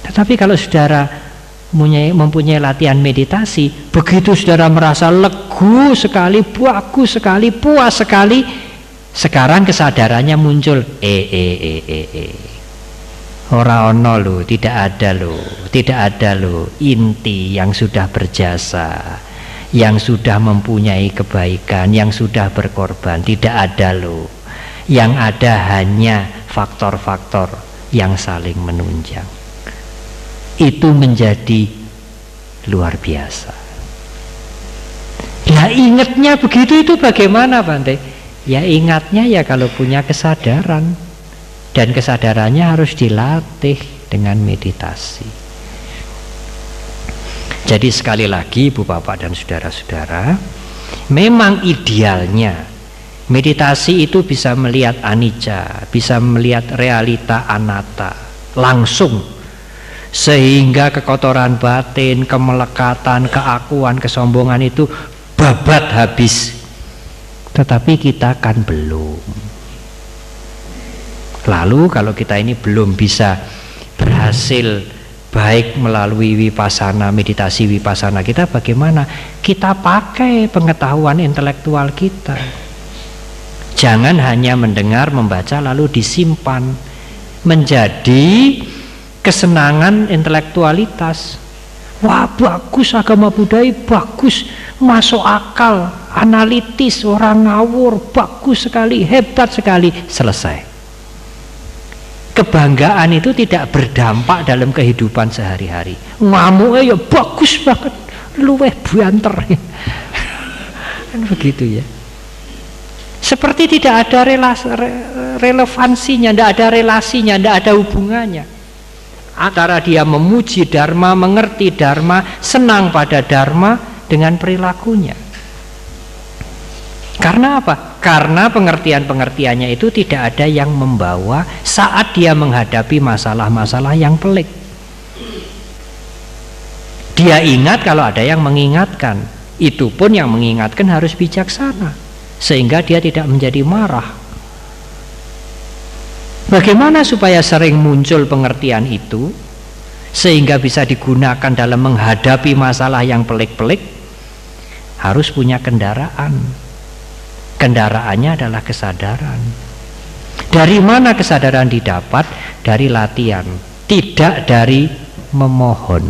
Tetapi kalau saudara mempunyai latihan meditasi, begitu saudara merasa legu sekali, bagus sekali, puas sekali, sekarang kesadarannya muncul, ora ono lho, tidak ada lho inti yang sudah berjasa, yang sudah mempunyai kebaikan, yang sudah berkorban, tidak ada lho. Yang ada hanya faktor-faktor yang saling menunjang. Itu menjadi luar biasa. Ya ingatnya begitu, itu bagaimana Bante? Ya ingatnya ya kalau punya kesadaran. Dan kesadarannya harus dilatih dengan meditasi. Jadi sekali lagi Ibu Bapak dan saudara-saudara, memang idealnya meditasi itu bisa melihat anicca, bisa melihat realita anatta langsung, sehingga kekotoran batin, kemelekatan, keakuan, kesombongan itu babat habis. Tetapi kita kan belum. Lalu kalau kita ini belum bisa berhasil baik melalui vipassana, meditasi vipassana kita, bagaimana? Kita pakai pengetahuan intelektual kita. Jangan hanya mendengar, membaca lalu disimpan menjadi kesenangan intelektualitas. Wah bagus agama Buddha, bagus, masuk akal, analitis, orang ngawur, bagus sekali, hebat sekali, selesai. Kebanggaan itu tidak berdampak dalam kehidupan sehari-hari. Ngamuknya ya bagus banget, luweh banter. Kan begitu ya. Seperti tidak ada relevansinya, tidak ada relasinya, tidak ada hubungannya antara dia memuji Dharma, mengerti Dharma, senang pada Dharma dengan perilakunya. Karena apa? Karena pengertian-pengertiannya itu tidak ada yang membawa saat dia menghadapi masalah-masalah yang pelik. Dia ingat kalau ada yang mengingatkan. Itu pun yang mengingatkan harus bijaksana. sehingga dia tidak menjadi marah. Bagaimana supaya sering muncul pengertian itu sehingga bisa digunakan dalam menghadapi masalah yang pelik-pelik? Harus punya kendaraan. Kendaraannya adalah kesadaran. Dari mana kesadaran didapat? Dari latihan, tidak dari memohon.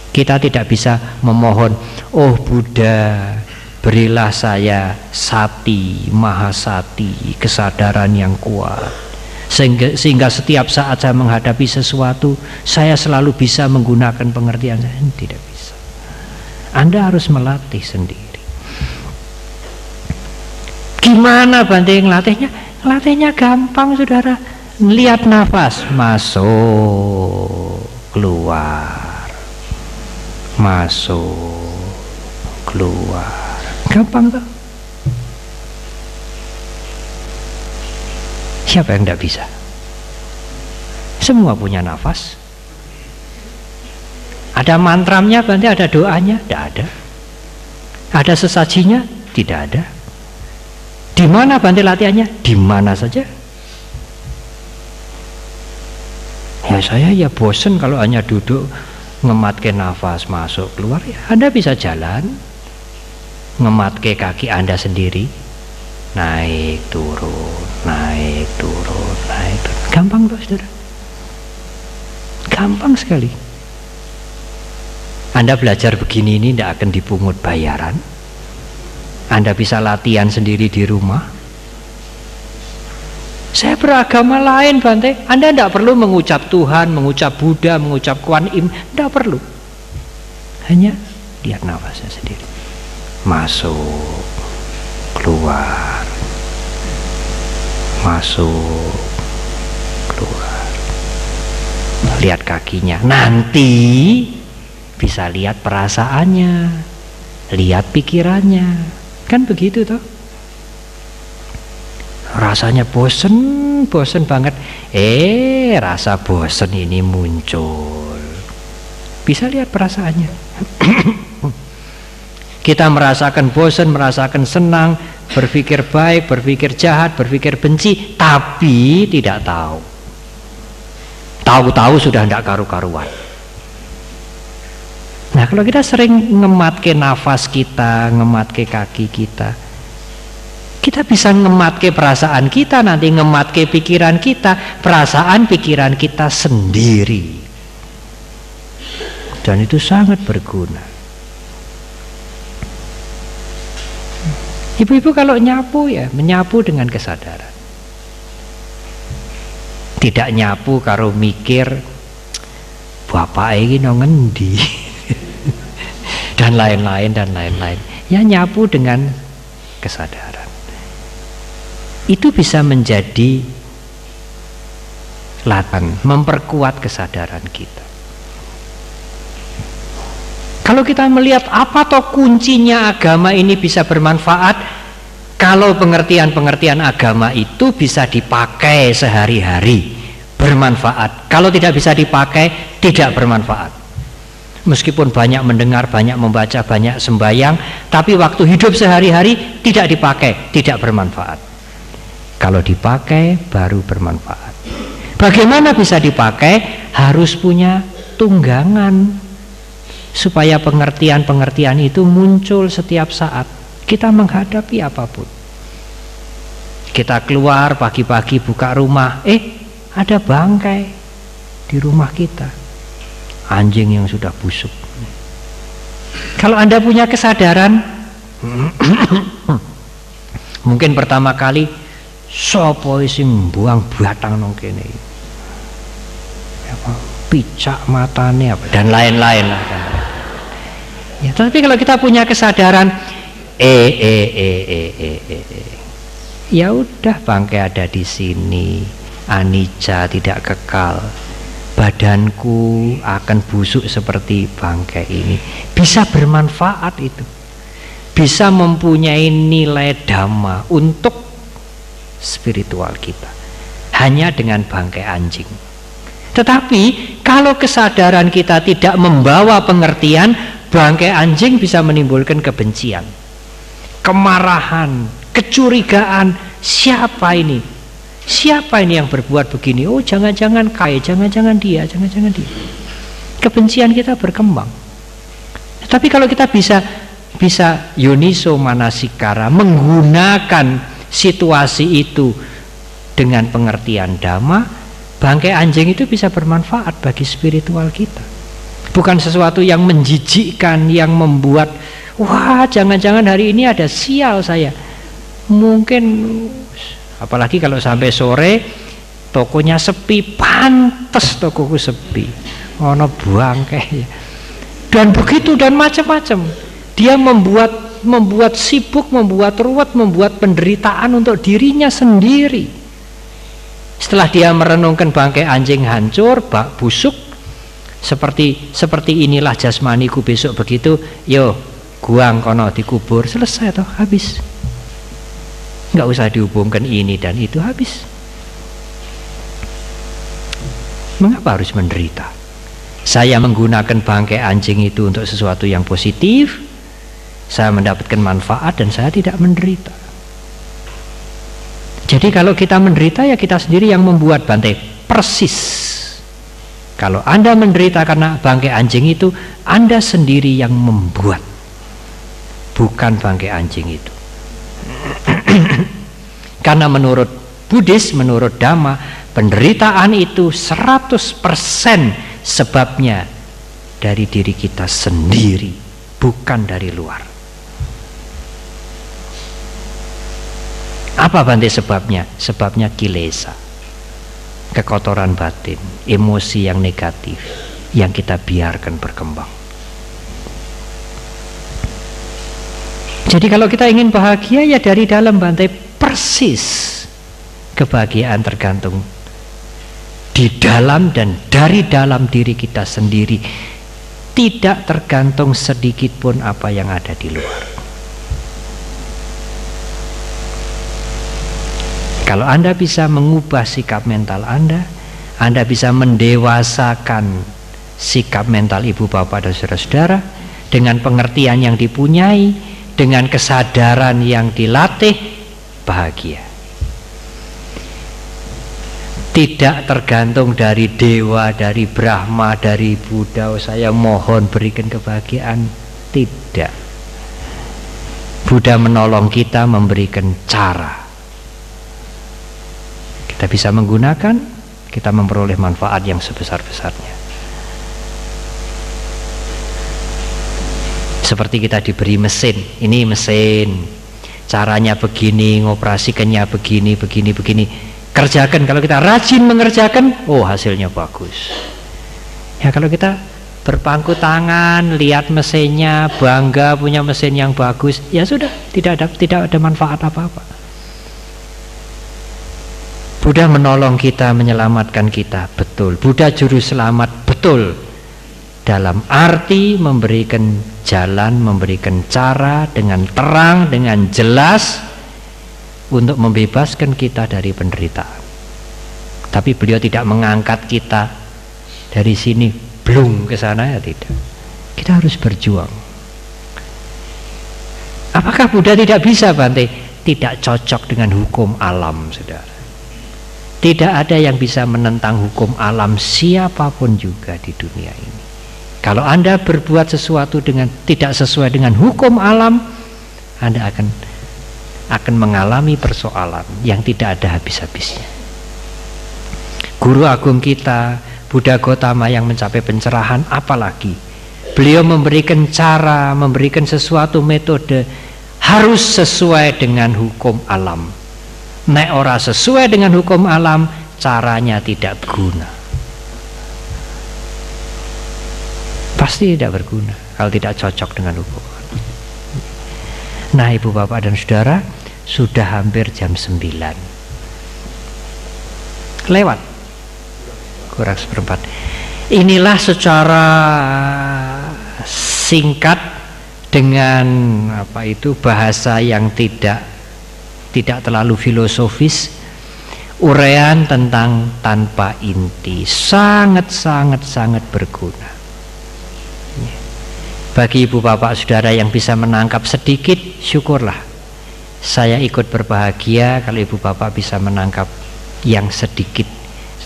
Kita tidak bisa memohon, oh Buddha, berilah saya sati, mahasati, kesadaran yang kuat, sehingga setiap saat saya menghadapi sesuatu, saya selalu bisa menggunakan pengertian saya. Tidak bisa. Anda harus melatih sendiri. Gimana Bante ngelatihnya? Latihnya gampang, saudara. Lihat nafas, masuk, keluar, masuk, keluar. Gampang tuh. Siapa yang tidak bisa? Semua punya nafas. Ada mantramnya, Bante, ada doanya? Tidak ada. Ada sesajinya? Tidak ada. Di mana Bante latihannya? Di mana saja. Ya saya ya bosen kalau hanya duduk ngematke nafas masuk keluar. Ya, Anda bisa jalan, ngematke kaki Anda sendiri, naik turun, naik turun, naik turun. Gampang tuh, saudara. Gampang sekali. Anda belajar begini ini tidak akan dipungut bayaran. Anda bisa latihan sendiri di rumah. Saya beragama lain, Bante. Anda tidak perlu mengucap Tuhan, mengucap Buddha, mengucap Kuan Im. Tidak perlu. Hanya lihat nafasnya sendiri. Masuk, keluar, masuk, keluar. Lihat kakinya. Nanti bisa lihat perasaannya, lihat pikirannya. Kan begitu toh? Rasanya bosen banget. Rasa bosen ini muncul. Bisa lihat perasaannya. Kita merasakan bosen, merasakan senang, berpikir baik, berpikir jahat, berpikir benci, tapi tidak tahu. Tahu-tahu sudah tidak karu-karuan. Nah, kalau kita sering ngematke nafas kita, ngematke kaki kita, kita bisa ngematke perasaan kita, nanti ngematke pikiran kita, perasaan pikiran kita sendiri. Dan itu sangat berguna. Ibu-ibu kalau nyapu ya, menyapu dengan kesadaran. Tidak nyapu karo mikir bapak ini no ngendi dan lain-lain dan lain-lain. Ya nyapu dengan kesadaran. Itu bisa menjadi latihan, memperkuat kesadaran kita. Kalau kita melihat apa toh kuncinya agama ini bisa bermanfaat, kalau pengertian-pengertian agama itu bisa dipakai sehari-hari, bermanfaat. Kalau tidak bisa dipakai, tidak bermanfaat. Meskipun banyak mendengar, banyak membaca, banyak sembahyang, tapi waktu hidup sehari-hari tidak dipakai, tidak bermanfaat. Kalau dipakai baru bermanfaat. Bagaimana bisa dipakai? Harus punya tunggangan supaya pengertian-pengertian itu muncul setiap saat kita menghadapi apapun. Kita keluar pagi-pagi buka rumah, ada bangkai di rumah kita, anjing yang sudah busuk. Kalau Anda punya kesadaran, mungkin pertama kali sopo sing buang batang nang kene, picak matane apa dan lain-lain lah. Ya, tapi kalau kita punya kesadaran, ya udah bangkai ada di sini, anicca, tidak kekal. Badanku akan busuk seperti bangkai ini. Bisa bermanfaat itu. Bisa mempunyai nilai dhamma untuk spiritual kita, hanya dengan bangkai anjing. Tetapi kalau kesadaran kita tidak membawa pengertian, bangkai anjing bisa menimbulkan kebencian. kemarahan, kecurigaan. Siapa ini? Siapa ini yang berbuat begini? Oh, jangan-jangan jangan-jangan dia. Kebencian kita berkembang. Tapi kalau kita bisa yoniso manasikara, menggunakan situasi itu dengan pengertian dhamma, bangkai anjing itu bisa bermanfaat bagi spiritual kita. Bukan sesuatu yang menjijikkan, yang membuat wah, jangan-jangan hari ini ada sial saya. Mungkin apalagi kalau sampai sore tokonya sepi, pantes tokoku sepi, ono bangkai dan begitu dan macam-macam. Dia membuat sibuk, membuat ruwet, membuat penderitaan untuk dirinya sendiri. Setelah dia merenungkan bangkai anjing hancur, busuk, seperti inilah jasmaniku besok begitu, yo guang kono dikubur, selesai toh, habis. Nggak usah dihubungkan ini dan itu, habis. Mengapa harus menderita? Saya menggunakan bangkai anjing itu untuk sesuatu yang positif, saya mendapatkan manfaat dan saya tidak menderita. Jadi kalau kita menderita, ya kita sendiri yang membuat Bante, persis. Kalau Anda menderita karena bangkai anjing itu, Anda sendiri yang membuat, bukan bangkai anjing itu. Karena menurut Buddhis, menurut Dhamma, penderitaan itu 100% sebabnya dari diri kita sendiri, bukan dari luar. Apa Bante sebabnya? Sebabnya kilesa, kekotoran batin, emosi yang negatif yang kita biarkan berkembang. Jadi kalau kita ingin bahagia, ya dari dalam Bante, persis. Kebahagiaan tergantung di dalam dan dari dalam diri kita sendiri, tidak tergantung sedikit pun apa yang ada di luar. Kalau Anda bisa mengubah sikap mental Anda bisa mendewasakan sikap mental ibu bapak dan saudara-saudara dengan pengertian yang dipunyai, dengan kesadaran yang dilatih, bahagia. Tidak tergantung dari dewa, dari Brahma, dari Buddha, saya mohon berikan kebahagiaan. Tidak. Buddha menolong kita, memberikan cara. Kita bisa menggunakan, kita memperoleh manfaat yang sebesar-besarnya. Seperti kita diberi mesin, ini mesin, caranya begini, ngoperasikannya begini. Kerjakan, kalau kita rajin mengerjakan, oh hasilnya bagus. Ya kalau kita berpangku tangan, lihat mesinnya, bangga punya mesin yang bagus, ya sudah, tidak ada manfaat apa-apa. Buddha menolong kita, menyelamatkan kita, betul. Buddha juru selamat, betul. Dalam arti memberikan jalan, memberikan cara dengan terang, dengan jelas, untuk membebaskan kita dari penderitaan. Tapi beliau tidak mengangkat kita dari sini blung ke sana, ya tidak. Kita harus berjuang. Apakah Buddha tidak bisa, Bante? Tidak cocok dengan hukum alam, saudara. Tidak ada yang bisa menentang hukum alam siapapun juga di dunia ini. Kalau Anda berbuat sesuatu dengan tidak sesuai dengan hukum alam, Anda akan mengalami persoalan yang tidak ada habis-habisnya. Guru agung kita, Buddha Gautama yang mencapai pencerahan, apalagi beliau memberikan cara, memberikan sesuatu metode, harus sesuai dengan hukum alam. Nek ora sesuai dengan hukum alam, caranya tidak berguna. Pasti tidak berguna kalau tidak cocok dengan hukum alam. Nah, ibu bapak dan saudara, sudah hampir jam 9 lewat kurang seperempat. Inilah secara singkat dengan bahasa yang tidak terlalu filosofis, uraian tentang tanpa inti, sangat berguna. Bagi ibu bapak saudara yang bisa menangkap sedikit, syukurlah. Saya ikut berbahagia kalau ibu bapak bisa menangkap yang sedikit.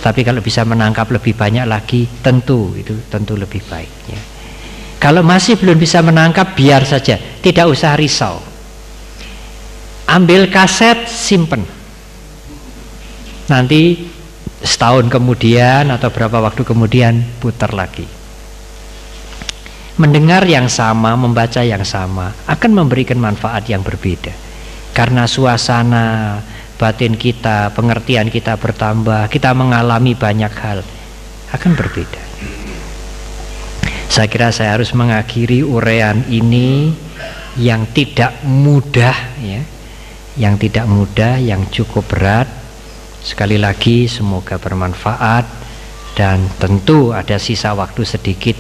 Tapi kalau bisa menangkap lebih banyak lagi, tentu lebih baik ya. Kalau masih belum bisa menangkap, biar saja, tidak usah risau. Ambil kaset, simpen. Nanti setahun kemudian atau berapa waktu kemudian putar lagi. Mendengar yang sama, membaca yang sama akan memberikan manfaat yang berbeda. Karena suasana batin kita, pengertian kita bertambah, kita mengalami banyak hal, akan berbeda. Saya kira saya harus mengakhiri uraian ini yang tidak mudah ya, yang tidak mudah, yang cukup berat. Sekali lagi semoga bermanfaat, dan tentu ada sisa waktu sedikit.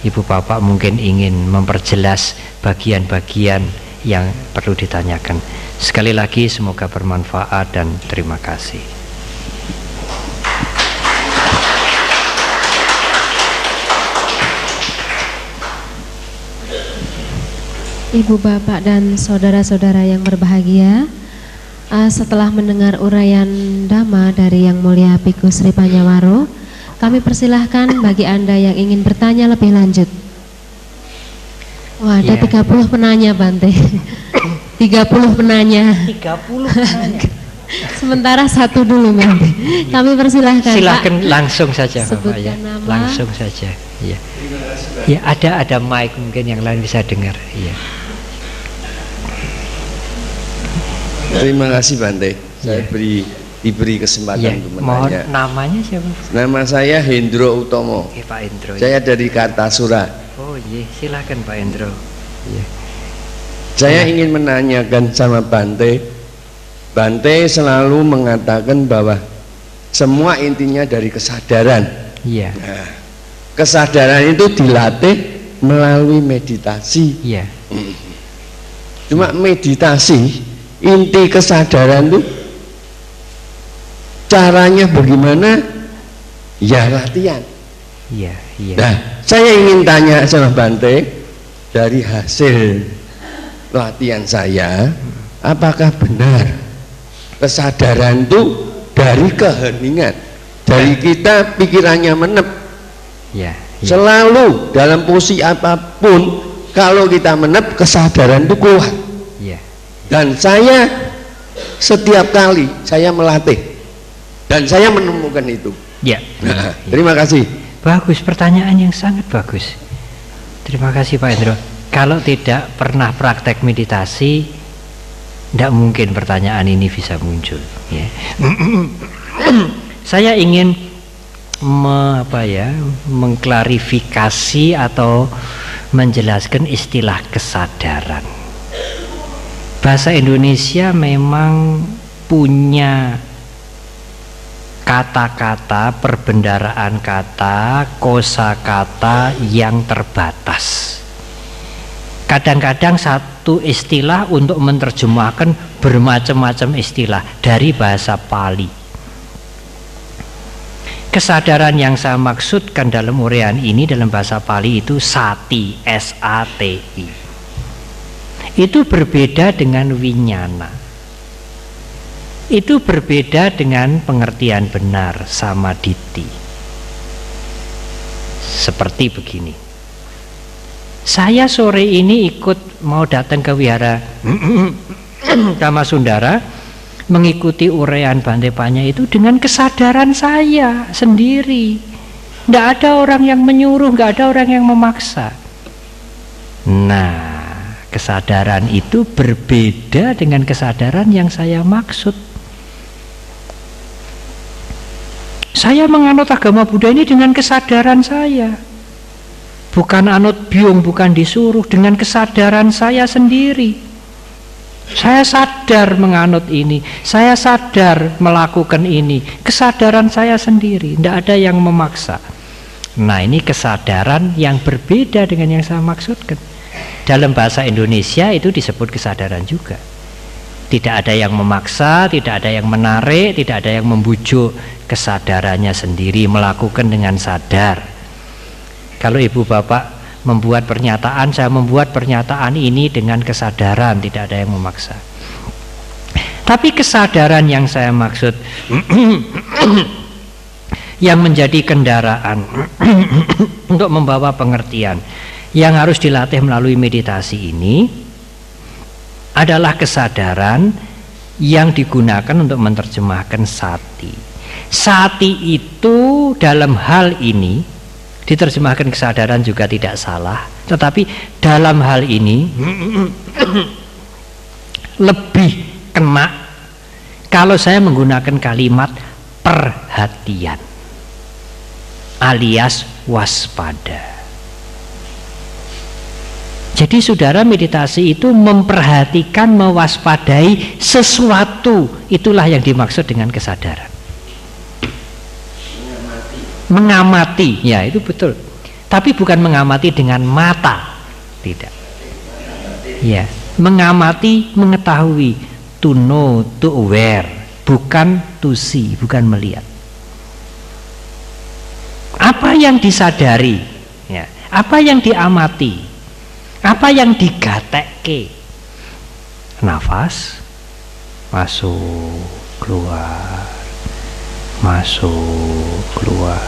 Ibu bapak mungkin ingin memperjelas bagian-bagian yang perlu ditanyakan. Sekali lagi semoga bermanfaat dan terima kasih. Ibu bapak dan saudara-saudara yang berbahagia, setelah mendengar uraian Dhamma dari Yang Mulia Bhikkhu Sri Panyawaro, kami persilahkan bagi Anda yang ingin bertanya lebih lanjut. Wah, ada 30 penanya, Bante. 30 penanya. 30 penanya. Sementara satu dulu, Bante. Kami persilahkan. Silakan langsung saja, Bapak ya. Nama. Langsung saja. Ya. Ya, ada mic mungkin yang lain bisa dengar. Ya. Terima kasih, Bante. Saya diberi kesempatan untuk menanya. Mohon namanya siapa? Nama saya Hendro Utomo. Pak Hendro. Saya dari Kartasura. Oh iya, silakan Pak Hendro. Ya. Saya ingin menanyakan sama Bante. Bante selalu mengatakan bahwa semua intinya dari kesadaran. Iya. Nah, kesadaran itu dilatih melalui meditasi. Iya. Cuma meditasi, inti kesadaran itu caranya bagaimana? Ya latihan. Iya, iya. Nah, saya ingin tanya sama Bante, dari hasil latihan saya, apakah benar kesadaran itu dari keheningan, dari kita pikirannya menep, ya, ya. Selalu dalam posisi apapun, kalau kita menep, kesadaran itu keluar. Ya. Dan saya setiap kali saya melatih dan saya menemukan itu. Ya. Nah, terima kasih. Bagus, pertanyaan yang sangat bagus. Terima kasih Pak Hendro. Kalau tidak pernah praktek meditasi, tidak mungkin pertanyaan ini bisa muncul. Ya. Saya ingin mengklarifikasi atau menjelaskan istilah kesadaran. Bahasa Indonesia memang punya kata-kata, perbendaraan kata, kosakata yang terbatas. Kadang-kadang satu istilah untuk menerjemahkan bermacam-macam istilah dari bahasa Pali. Kesadaran yang saya maksudkan dalam uraian ini dalam bahasa Pali itu sati, S-A-T-I. Itu berbeda dengan winyana. Itu berbeda dengan pengertian benar, samaditi. Seperti begini. Saya sore ini ikut mau datang ke wihara Dhammasundara, mengikuti uraian Bante Panya itu dengan kesadaran saya sendiri. Tidak ada orang yang menyuruh, tidak ada orang yang memaksa. Nah, kesadaran itu berbeda dengan kesadaran yang saya maksud. Saya menganut agama Buddha ini dengan kesadaran saya, bukan anut biung, bukan disuruh, dengan kesadaran saya sendiri. Saya sadar menganut ini, saya sadar melakukan ini, kesadaran saya sendiri, tidak ada yang memaksa. Nah, ini kesadaran yang berbeda dengan yang saya maksudkan. Dalam bahasa Indonesia itu disebut kesadaran juga. Tidak ada yang memaksa, tidak ada yang menarik, tidak ada yang membujuk, kesadarannya sendiri, melakukan dengan sadar. Kalau ibu bapak membuat pernyataan, saya membuat pernyataan ini dengan kesadaran, tidak ada yang memaksa. Tapi kesadaran yang saya maksud yang menjadi kendaraan untuk membawa pengertian yang harus dilatih melalui meditasi ini adalah kesadaran yang digunakan untuk menerjemahkan sati. Sati itu dalam hal ini diterjemahkan kesadaran juga tidak salah, tetapi dalam hal ini lebih kena kalau saya menggunakan kalimat perhatian alias waspada. Jadi saudara, meditasi itu memperhatikan, mewaspadai sesuatu. Itulah yang dimaksud dengan kesadaran. Mengamati, ya itu betul. Tapi bukan mengamati dengan mata, tidak. Ya, mengamati, mengetahui, to know, to aware, bukan to see, bukan melihat. Apa yang disadari, ya, apa yang diamati, apa yang digatekke. Nafas masuk keluar, masuk keluar.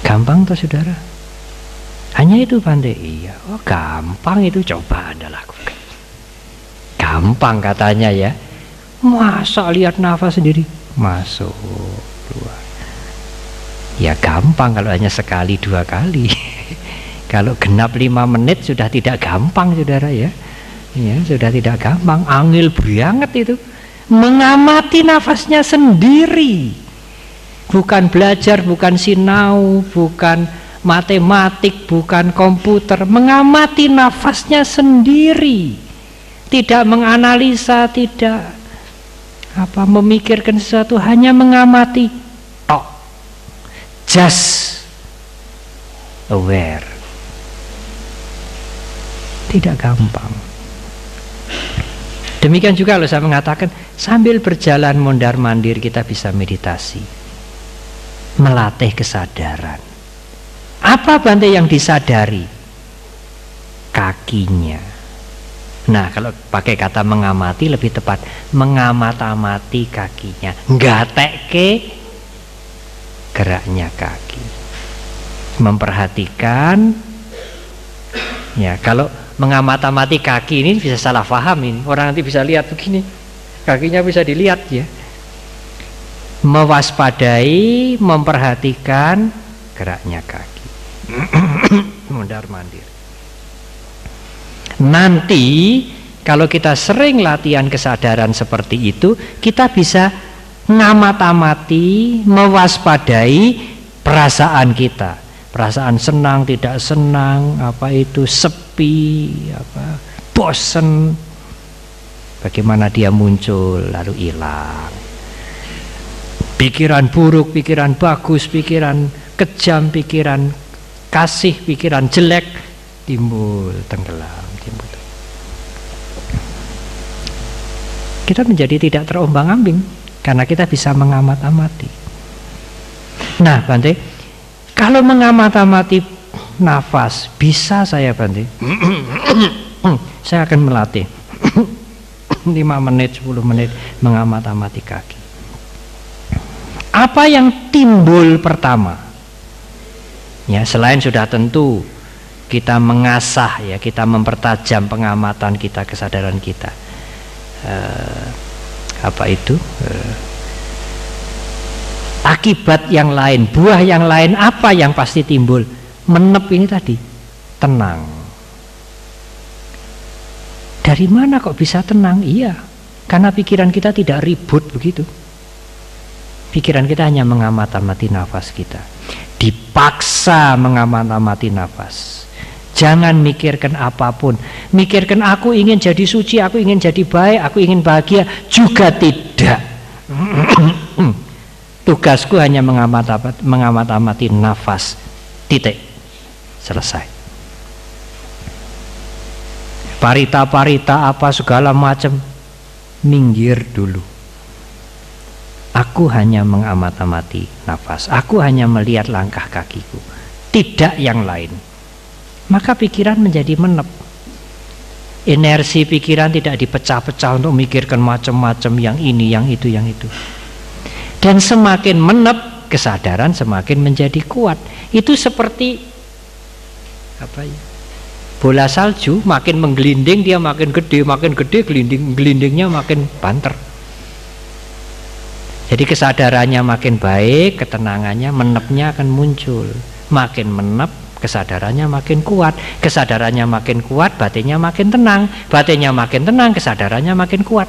Gampang toh saudara? Hanya itu Bante? Iya. Oh gampang itu, coba Anda lakukan. Gampang katanya ya. Masa lihat nafas sendiri? Masuk keluar. Ya gampang kalau hanya sekali dua kali. Kalau genap 5 menit sudah tidak gampang saudara ya. Ya sudah tidak gampang, angil banget itu. Mengamati nafasnya sendiri. Bukan belajar, bukan sinau, bukan matematik, bukan komputer. Mengamati nafasnya sendiri. Tidak menganalisa, tidak memikirkan sesuatu, hanya mengamati. Tok. Just aware. Tidak gampang. Demikian juga kalau saya mengatakan sambil berjalan mondar-mandir kita bisa meditasi, melatih kesadaran. Apa Bante yang disadari? Kakinya. Nah kalau pakai kata mengamati lebih tepat, mengamat-amati kakinya, nggatekke geraknya kaki, memperhatikan. Ya kalau mengamat-amati kaki ini bisa salah paham ini. Orang nanti bisa lihat begini, kakinya bisa dilihat ya. Mewaspadai, memperhatikan geraknya kaki. Mondar-mandir. Nanti kalau kita sering latihan kesadaran seperti itu, kita bisa ngamat-amati, mewaspadai perasaan kita. Perasaan senang, tidak senang, apa itu sepi, apa bosen, bagaimana dia muncul lalu hilang. Pikiran buruk, pikiran bagus, pikiran kejam, pikiran kasih, pikiran jelek timbul, tenggelam, timbul. Kita menjadi tidak terombang-ambing karena kita bisa mengamat-amati. Nah, Bante, kalau mengamat-amati nafas, bisa saya Bante? Saya akan melatih 5 menit, 10 menit mengamat-amati kaki. Apa yang timbul pertama? Ya, selain sudah tentu kita mengasah ya, kita mempertajam pengamatan kita, kesadaran kita. Apa itu? Akibat yang lain, buah yang lain, apa yang pasti timbul? Menep ini tadi, tenang. Dari mana kok bisa tenang? Iya, karena pikiran kita tidak ribut begitu. Pikiran kita hanya mengamat-amati nafas kita. Dipaksa mengamat-amati nafas. Jangan mikirkan apapun. Mikirkan aku ingin jadi suci, aku ingin jadi baik, aku ingin bahagia, juga tidak. Tugasku hanya mengamat-amati nafas, titik, selesai. Parita-parita apa segala macam, minggir dulu. Aku hanya mengamat-amati nafas, aku hanya melihat langkah kakiku, tidak yang lain. Maka pikiran menjadi menep. Inersi pikiran tidak dipecah-pecah untuk memikirkan macam-macam yang ini, yang itu, yang itu. Dan semakin menep, kesadaran semakin menjadi kuat. Itu seperti apa ya? Bola salju, makin menggelinding dia makin gede, gelindingnya makin banter. Jadi kesadarannya makin baik, ketenangannya, menepnya akan muncul. Makin menep, kesadarannya makin kuat. Kesadarannya makin kuat, batinnya makin tenang. Batinnya makin tenang, kesadarannya makin kuat.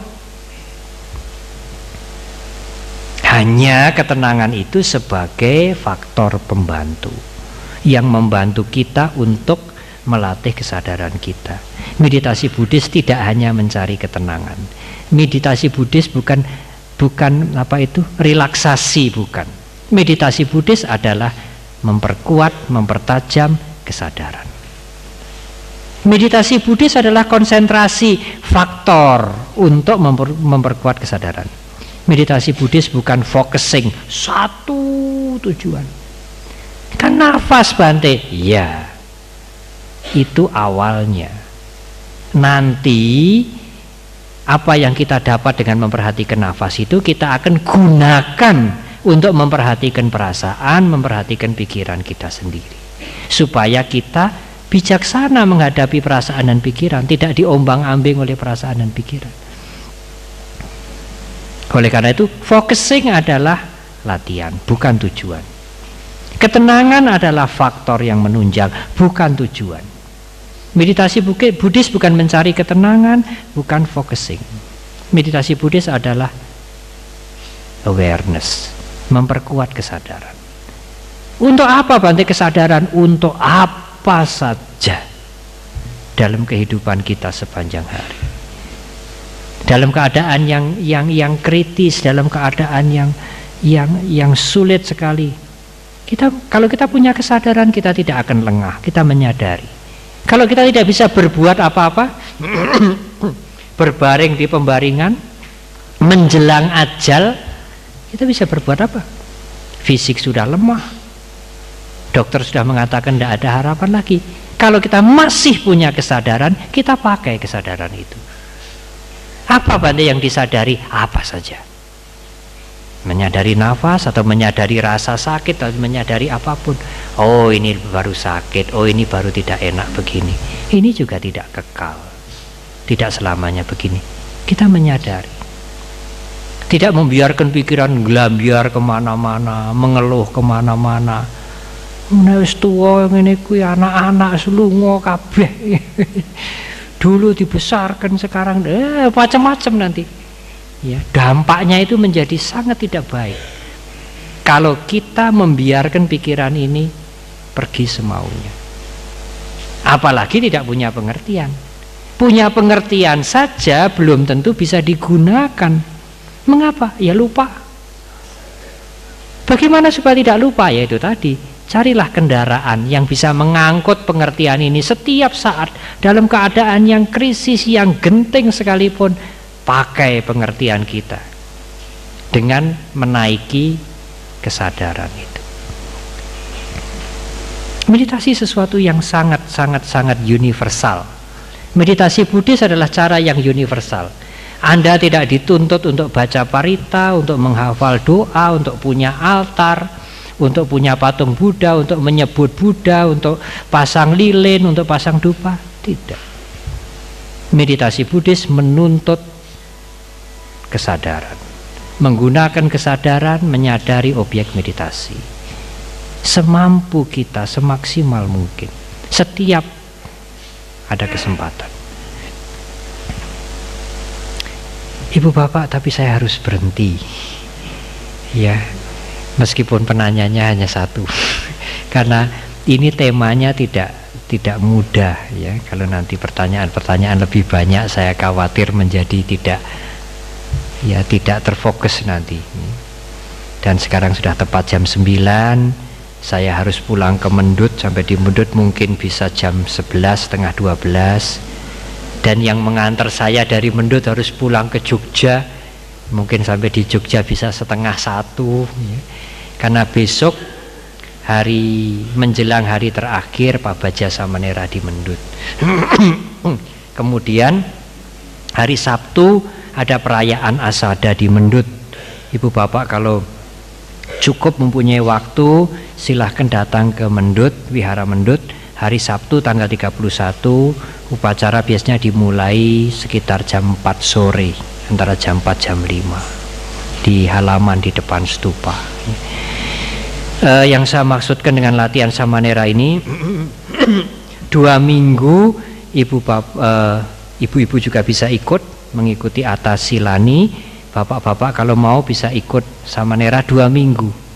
Hanya ketenangan itu sebagai faktor pembantu yang membantu kita untuk melatih kesadaran kita. Meditasi Buddhis tidak hanya mencari ketenangan. Meditasi Buddhis bukan apa itu, relaksasi, bukan. Meditasi Buddhis adalah memperkuat, mempertajam kesadaran. Meditasi Buddhis adalah konsentrasi faktor untuk memperkuat kesadaran. Meditasi Buddhis bukan focusing satu tujuan. Kan nafas, Bante. Ya, itu awalnya. Nanti apa yang kita dapat dengan memperhatikan nafas itu kita akan gunakan untuk memperhatikan perasaan, memperhatikan pikiran kita sendiri, supaya kita bijaksana menghadapi perasaan dan pikiran, tidak diombang-ambing oleh perasaan dan pikiran. Oleh karena itu, focusing adalah latihan, bukan tujuan. Ketenangan adalah faktor yang menunjang, bukan tujuan. Meditasi Buddhis bukan mencari ketenangan, bukan focusing. Meditasi Buddhis adalah awareness, memperkuat kesadaran. Untuk apa, Bante, kesadaran? Untuk apa saja dalam kehidupan kita sepanjang hari. Dalam keadaan yang kritis, dalam keadaan yang sulit sekali. Kalau kita punya kesadaran, kita tidak akan lengah, kita menyadari. Kalau kita tidak bisa berbuat apa-apa, berbaring di pembaringan, menjelang ajal, kita bisa berbuat apa? Fisik sudah lemah, dokter sudah mengatakan tidak ada harapan lagi. Kalau kita masih punya kesadaran, kita pakai kesadaran itu. Apa, Bante, yang disadari? Apa saja. Menyadari nafas, atau menyadari rasa sakit, atau menyadari apapun. Oh, ini baru sakit, oh ini baru tidak enak begini. Ini juga tidak kekal, tidak selamanya begini. Kita menyadari, tidak membiarkan pikiran gelambiar kemana-mana, mengeluh kemana-mana. Wis tuwa ngene kuwi, anak-anak selungo kabeh. Dulu dibesarkan, sekarang macam-macam nanti. Ya, dampaknya itu menjadi sangat tidak baik kalau kita membiarkan pikiran ini pergi semaunya. Apalagi tidak punya pengertian. Punya pengertian saja belum tentu bisa digunakan. Mengapa? Ya lupa. Bagaimana supaya tidak lupa? Ya itu tadi, carilah kendaraan yang bisa mengangkut pengertian ini setiap saat dalam keadaan yang krisis, yang genting sekalipun. Pakai pengertian kita dengan menaiki kesadaran itu. Meditasi sesuatu yang sangat universal. Meditasi Buddhis adalah cara yang universal. Anda tidak dituntut untuk baca parita, untuk menghafal doa, untuk punya altar, untuk punya patung Buddha, untuk menyebut Buddha, untuk pasang lilin, untuk pasang dupa. Tidak. Meditasi Buddhis menuntut kesadaran, menggunakan kesadaran menyadari objek meditasi semampu kita, semaksimal mungkin setiap ada kesempatan. Ibu bapak, tapi saya harus berhenti ya, meskipun penanyanya hanya satu. Karena ini temanya tidak mudah ya. Kalau nanti pertanyaan-pertanyaan lebih banyak, saya khawatir menjadi tidak terfokus nanti. Dan sekarang sudah tepat jam 9, saya harus pulang ke Mendut. Sampai di Mendut mungkin bisa jam 11, setengah 12. Dan yang mengantar saya dari Mendut harus pulang ke Jogja, mungkin sampai di Jogja bisa setengah 1 ya. Karena besok menjelang hari terakhir Pak Baja Samanera di Mendut. Kemudian hari Sabtu ada perayaan Asada di Mendut. Ibu bapak kalau cukup mempunyai waktu, silahkan datang ke Mendut, Wihara Mendut. Hari Sabtu tanggal 31, upacara biasanya dimulai sekitar jam 4 sore, antara jam 4 jam 5 di halaman di depan stupa. Yang saya maksudkan dengan latihan Samanera ini 2 minggu ibu-ibu juga bisa ikut mengikuti Atas Silani. Bapak-bapak kalau mau bisa ikut Samanera 2 minggu.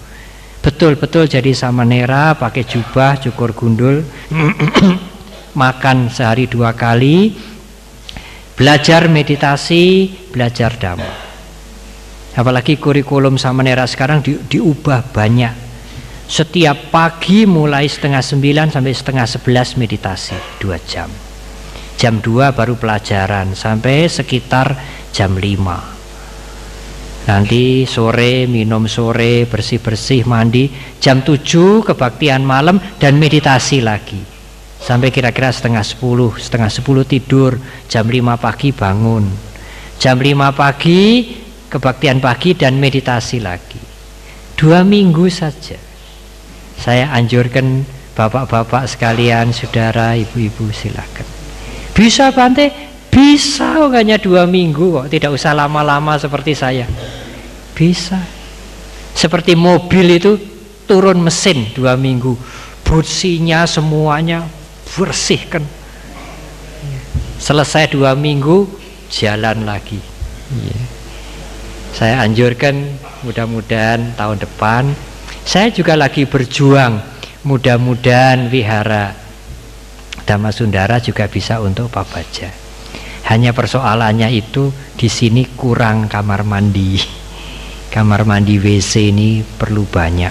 Betul-betul jadi Samanera, pakai jubah, cukur gundul, makan sehari 2 kali, belajar meditasi, belajar Dhamma. Apalagi kurikulum Samanera sekarang diubah banyak. Setiap pagi mulai 8:30 sampai 10:30 meditasi 2 jam. Jam 2 baru pelajaran sampai sekitar jam 5. Nanti sore minum sore, bersih-bersih, mandi. Jam 7 kebaktian malam dan meditasi lagi. Sampai kira-kira 9:30, 9:30 tidur, jam 5 pagi bangun. Jam 5 pagi kebaktian pagi dan meditasi lagi. 2 minggu saja. Saya anjurkan bapak-bapak sekalian, saudara, ibu-ibu, silakan. Bisa Bante? Bisa, hanya 2 minggu kok, tidak usah lama-lama seperti saya. Bisa. Seperti mobil itu turun mesin 2 minggu, businya semuanya bersihkan. Selesai 2 minggu jalan lagi. Saya anjurkan mudah-mudahan tahun depan. Saya juga lagi berjuang, mudah-mudahan Wihara Dhammasundara juga bisa untuk Pabaja. Hanya persoalannya itu di sini kurang kamar mandi. Kamar mandi WC ini perlu banyak.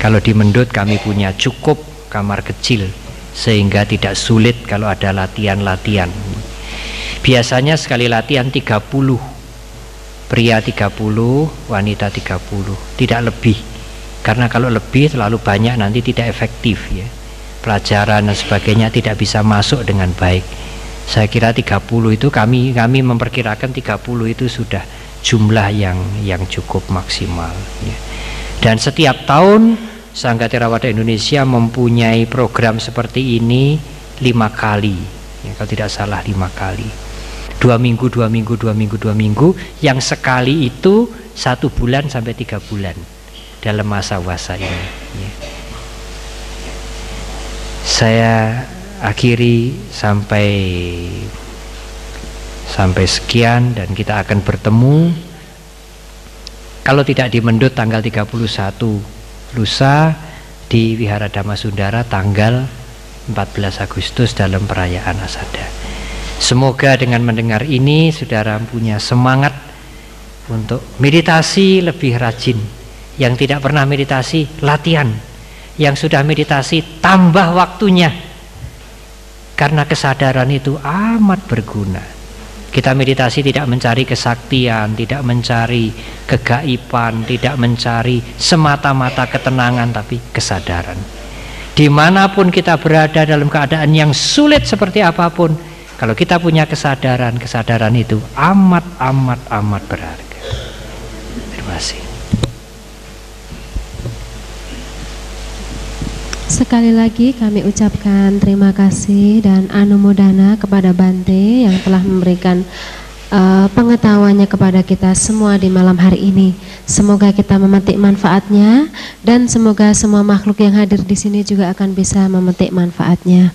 Kalau di Mendut kami punya cukup kamar kecil sehingga tidak sulit kalau ada latihan-latihan. Biasanya sekali latihan 30. Pria 30, wanita 30, tidak lebih. Karena kalau lebih terlalu banyak nanti tidak efektif ya. Pelajaran dan sebagainya tidak bisa masuk dengan baik. Saya kira 30 itu kami memperkirakan 30 itu sudah jumlah yang cukup maksimal ya. Dan setiap tahun Sangga Theravada Indonesia mempunyai program seperti ini 5 kali ya, kalau tidak salah 5 kali. 2 minggu, 2 minggu, 2 minggu, 2 minggu. Yang sekali itu 1 bulan sampai 3 bulan dalam masa wasa ini ya. Saya akhiri sampai sekian dan kita akan bertemu kalau tidak di Mendut tanggal 31 lusa, di Wihara Dhammasundara tanggal 14 Agustus dalam perayaan Asada. Semoga dengan mendengar ini saudara punya semangat untuk meditasi lebih rajin. Yang tidak pernah meditasi latihan, yang sudah meditasi tambah waktunya, karena kesadaran itu amat berguna. Kita meditasi tidak mencari kesaktian, tidak mencari kegaiban, tidak mencari semata-mata ketenangan, tapi kesadaran. Dimanapun kita berada dalam keadaan yang sulit seperti apapun, kalau kita punya kesadaran, kesadaran itu amat berharga. Terima kasih. Sekali lagi kami ucapkan terima kasih dan anumodana kepada Bante yang telah memberikan pengetahuannya kepada kita semua di malam hari ini. Semoga kita memetik manfaatnya dan semoga semua makhluk yang hadir di sini juga akan bisa memetik manfaatnya.